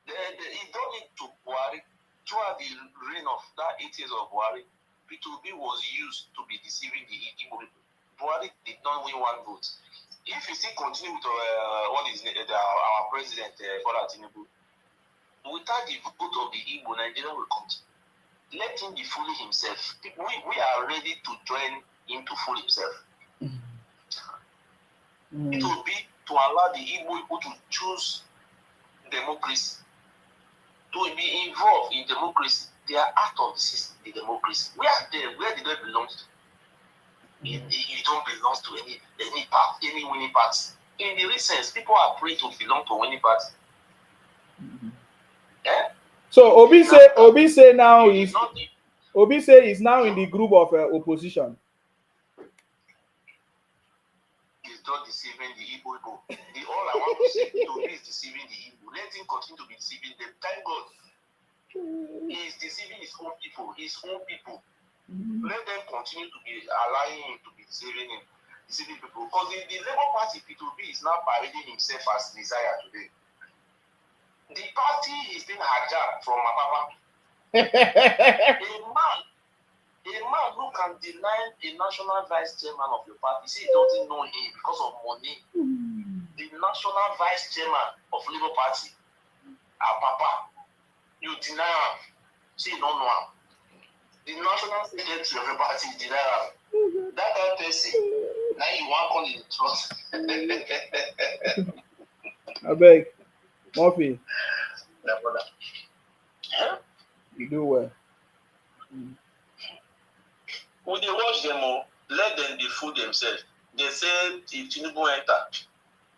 he done it to Buhari. Throughout the reign of that 8 years of Buhari, P2B was used to be deceiving the Igbo people. Buhari did not win 1 vote. If he still continue with our president, Bola Tinubu, without the vote of the Igbo, Nigeria will continue. Let him be fooling himself. We are ready to join him to fool himself. It will be to allow the Igbo people to choose democracy, to be involved in democracy. They are out of the system, the democracy. We are there. Where do they belong to? You don't belong to any party, any winning party. In the recent, people are free to belong to winning party. Yeah? So Obi say now he's now in the group of opposition. He's not deceiving the Igbo. All I want to say Obi is deceiving the Igbo. Let him continue to be deceiving them. Thank God. He is deceiving his own people. Let them continue to be allowing him to be deceiving people. Because the Labour Party P2B is now parading himself as Desire today. The party is being hijacked from Apapa. A man who can deny a national vice chairman of your party, say he doesn't know him because of money. The national vice chairman of Labour Party, Apapa, you deny him, say you don't know him. The national secretary of the party did that. That kind of person. Now you want on in trust. I beg, Murphy, That brother. Huh? you do well. Mm. When they watch them all, let them they fool themselves. They say if Tinubu enter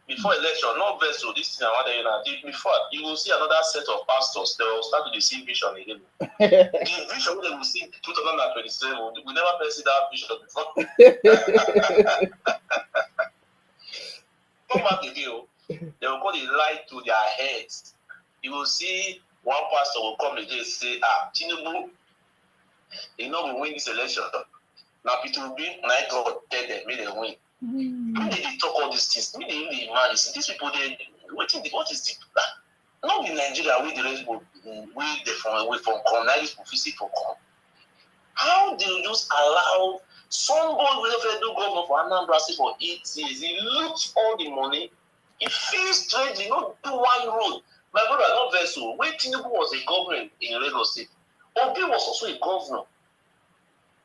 before election, not vessel, this thing I want to know. Before you will see another set of pastors, they will start to see vision again. The vision they will see 2027, we never see that vision before. Come back again, they will put the light to their heads. You will see one pastor will come again and say, Tinubu, you know we win this election. Now Peter will be like God tell them, may they win. When they talk all these things, me they imagine these people they what is the not in Nigeria we the rest we from colonize visit for come. How do you just allow somebody with a federal government for Anambra State for 8 years? He loots all the money. He feels strange, he not do one road. My brother, not vessel. When Tinubu was a governor in Lagos State, Obi was also a governor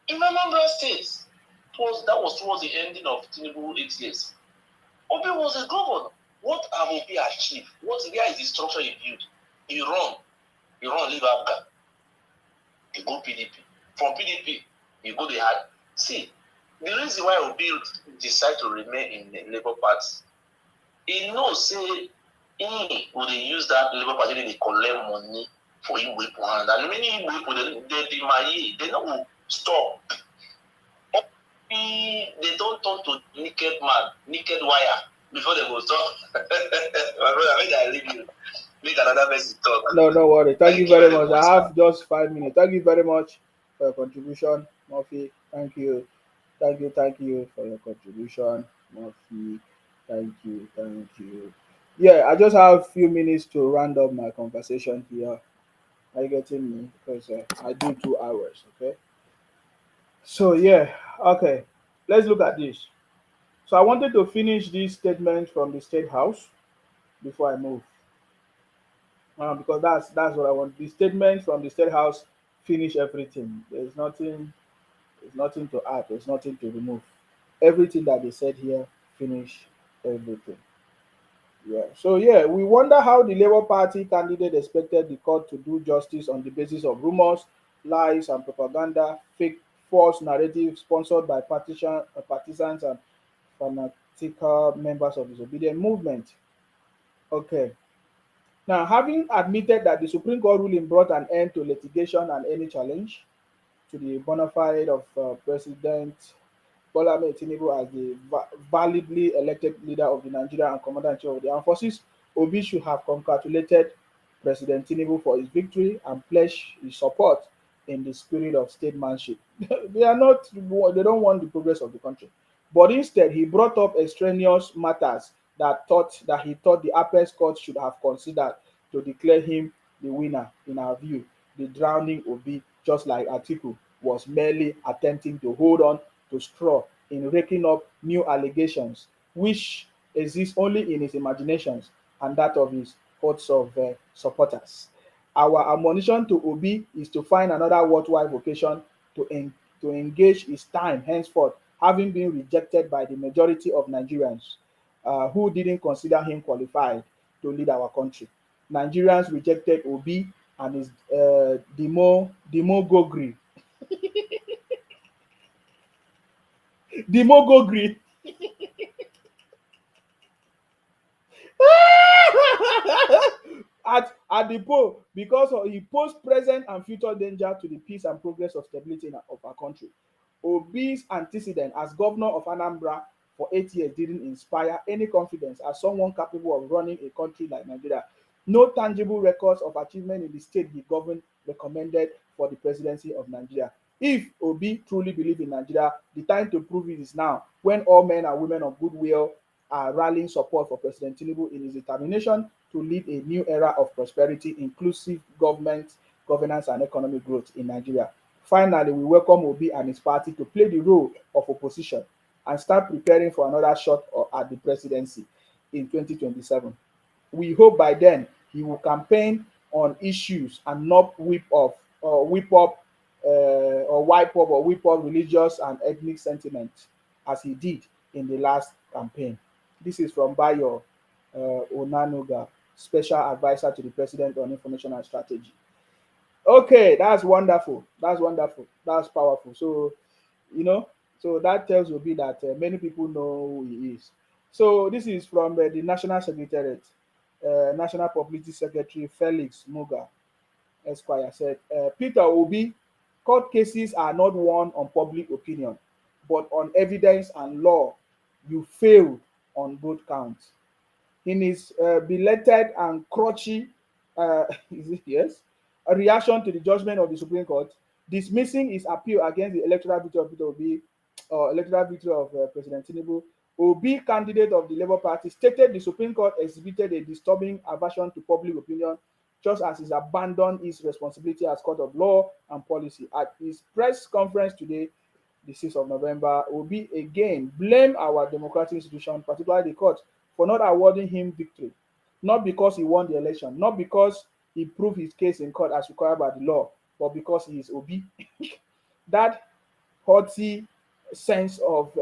in Anambra State. That was towards the ending of Tinubu 8 years. Obi was a governor. What have Obi achieved? Where is the structure he built? He run, leave Abga. You go PDP. From PDP, you go the hard. See, the reason why Obi decide to remain in the Labour Party, he knows say he would use that Labour Party to collect money for him with hand. And many people they don't stop. They don't talk to naked man, naked wire before they go talk. My brother, make I leave you. Make another person talk. No, don't worry. Thank you very much. I have just 5 minutes. Thank you very much for your contribution, Murphy. Thank you. Thank you for your contribution, Murphy. Thank you. Yeah, I just have a few minutes to round up my conversation here. Are you getting me? Because I do 2 hours, okay? So, yeah, okay. Let's look at this. So, I wanted to finish this statement from the State House before I move. Because that's what I want. The statement from the State House finish everything. There's nothing to add. There's nothing to remove. Everything that they said here, finish everything. Yeah. So yeah, we wonder how the Labour Party candidate expected the court to do justice on the basis of rumors, lies, and propaganda, fake, false narratives sponsored by partisans and fanatical members of the disobedient movement. Okay. Now, having admitted that the Supreme Court ruling brought an end to litigation and any challenge to the bona fide of President Bola Ahmed Tinubu as the validly elected leader of the Nigeria and commander-in-chief of the armed forces, Obi should have congratulated President Tinubu for his victory and pledged his support in the spirit of statesmanship. They don't want the progress of the country. But instead, he brought up extraneous matters that he thought the apex court should have considered to declare him the winner. In our view, the drowning Obi, just like Atiku, was merely attempting to hold on to straw in raking up new allegations, which exist only in his imaginations and that of his hordes of supporters. Our admonition to Obi is to find another worthwhile vocation to engage his time henceforth, having been rejected by the majority of Nigerians who didn't consider him qualified to lead our country. Nigerians rejected Obi and his demagoguery. Demagoguery. at the poll because he posed present and future danger to the peace and progress of stability of our country. Obi's antecedent as governor of Anambra for 8 years didn't inspire any confidence as someone capable of running a country like Nigeria. No tangible records of achievement in the state he governed recommended for the presidency of Nigeria. If Obi truly believed in Nigeria, the time to prove it is now, when all men and women of goodwill are rallying support for President Tinubu in his determination to lead a new era of prosperity, inclusive governance, and economic growth in Nigeria. Finally, we welcome Obi and his party to play the role of opposition and start preparing for another shot at the presidency in 2027. We hope by then he will campaign on issues and not whip up or wipe up or whip up religious and ethnic sentiment as he did in the last campaign. This is from Bayo Onanuga, Special Advisor to the President on Information and Strategy. Okay, that's wonderful. That's wonderful. That's powerful. So, you know, so that tells Obi that many people know who he is. So this is from the National Secretariat, National Publicity Secretary Felix Muga Esquire said, Peter Obi, court cases are not won on public opinion, but on evidence and law. You failed on both counts. In his belated and crotchy, is it, yes, a reaction to the judgment of the Supreme Court, dismissing his appeal against the electoral victory of Peter Obi, or electoral victory of President Tinubu, Obi, candidate of the Labour Party, stated the Supreme Court exhibited a disturbing aversion to public opinion, just as he abandoned his responsibility as court of law and policy. At his press conference today, the 6th of November, Obi again blamed our democratic institution, particularly the court, for not awarding him victory. Not because he won the election, not because he proved his case in court as required by the law, but because he is Obi. That haughty sense of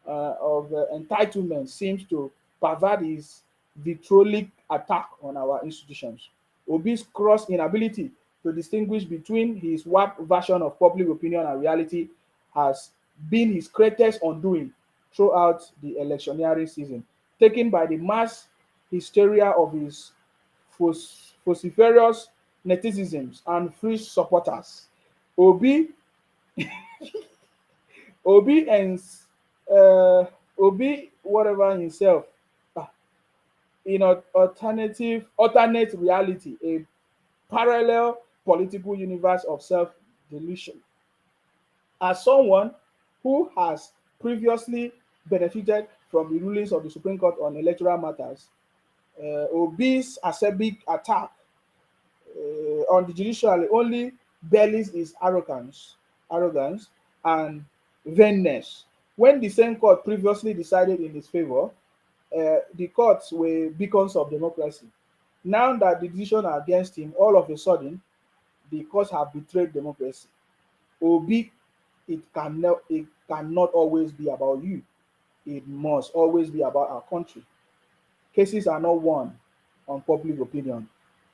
entitlement seems to pervert his vitriolic attack on our institutions. Obi's gross inability to distinguish between his warped version of public opinion and reality has been his greatest undoing throughout the electioneering season, taken by the mass hysteria of his vociferous netizens and free supporters. Obi Obi and Obi whatever himself ah, in alternate reality, a parallel political universe of self delusion. As someone who has previously benefited from the rulings of the Supreme Court on electoral matters, Obi's acerbic attack on the judiciary only belies his arrogance and vainness. When the same court previously decided in his favor, the courts were beacons of democracy. Now that the decision are against him, all of a sudden, the courts have betrayed democracy. Obi, it cannot always be about you. It must always be about our country. Cases are not won on public opinion.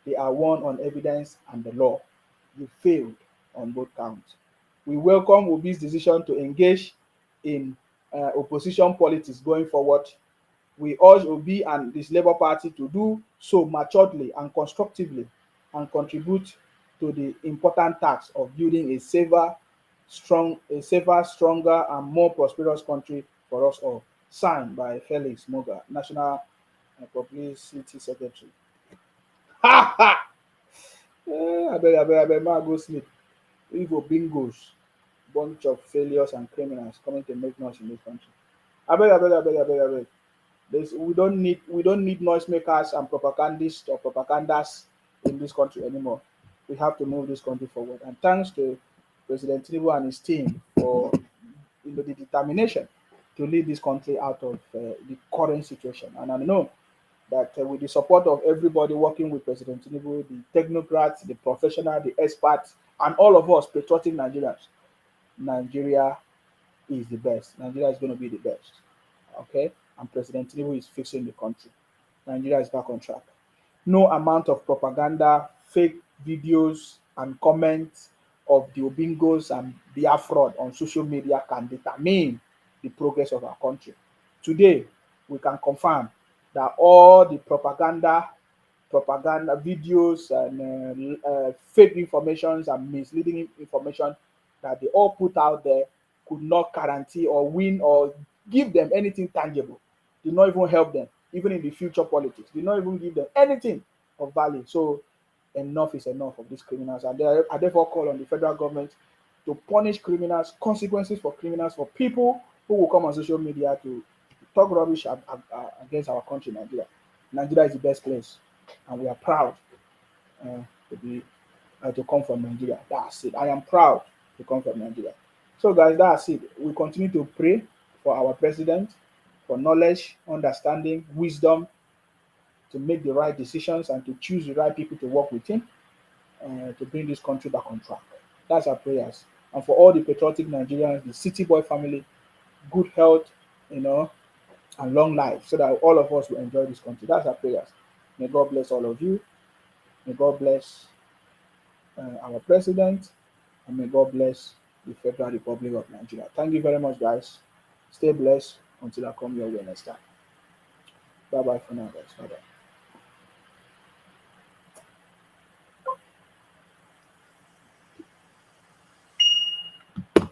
They are won on evidence and the law. You failed on both counts. We welcome Obi's decision to engage in opposition politics going forward. We urge Obi and this Labour Party to do so maturely and constructively and contribute to the important task of building a safer, stronger, and more prosperous country for us all. Signed by Felix Moga, National Publicity Secretary. Ha ha! I beg, ma go sleep. We go bingos, bunch of failures and criminals coming to make noise in this country. I beg. We don't need noisemakers and propagandists or propagandas in this country anymore. We have to move this country forward. And thanks to President Tinubu and his team for the determination to lead this country out of the current situation. And I know that with the support of everybody working with President Tinubu, the technocrats, the professionals, the experts, and all of us patriotic Nigerians, Nigeria is the best. Nigeria is going to be the best. Okay? And President Tinubu is fixing the country. Nigeria is back on track. No amount of propaganda, fake videos, and comments of the Obingos and their fraud on social media can determine the progress of our country. Today, we can confirm that all the propaganda videos and fake informations and misleading information that they all put out there could not guarantee or win or give them anything tangible, did not even help them, even in the future politics, did not even give them anything of value. So enough is enough of these criminals. And I therefore call on the federal government to punish criminals, consequences for criminals, for people who will come on social media to talk rubbish against our country, Nigeria. Nigeria is the best place, and we are proud to come from Nigeria. That's it. I am proud to come from Nigeria. So, guys, that's it. We continue to pray for our president, for knowledge, understanding, wisdom, to make the right decisions and to choose the right people to work with him to bring this country back on track. That's our prayers. And for all the patriotic Nigerians, the City Boy family, good health, you know, and long life, so that all of us will enjoy this country. That's our prayers. May God bless all of you. May God bless our president, and may God bless the Federal Republic of Nigeria. Thank you very much, guys. Stay blessed until I come your way next time. Bye bye for now, guys. Bye bye.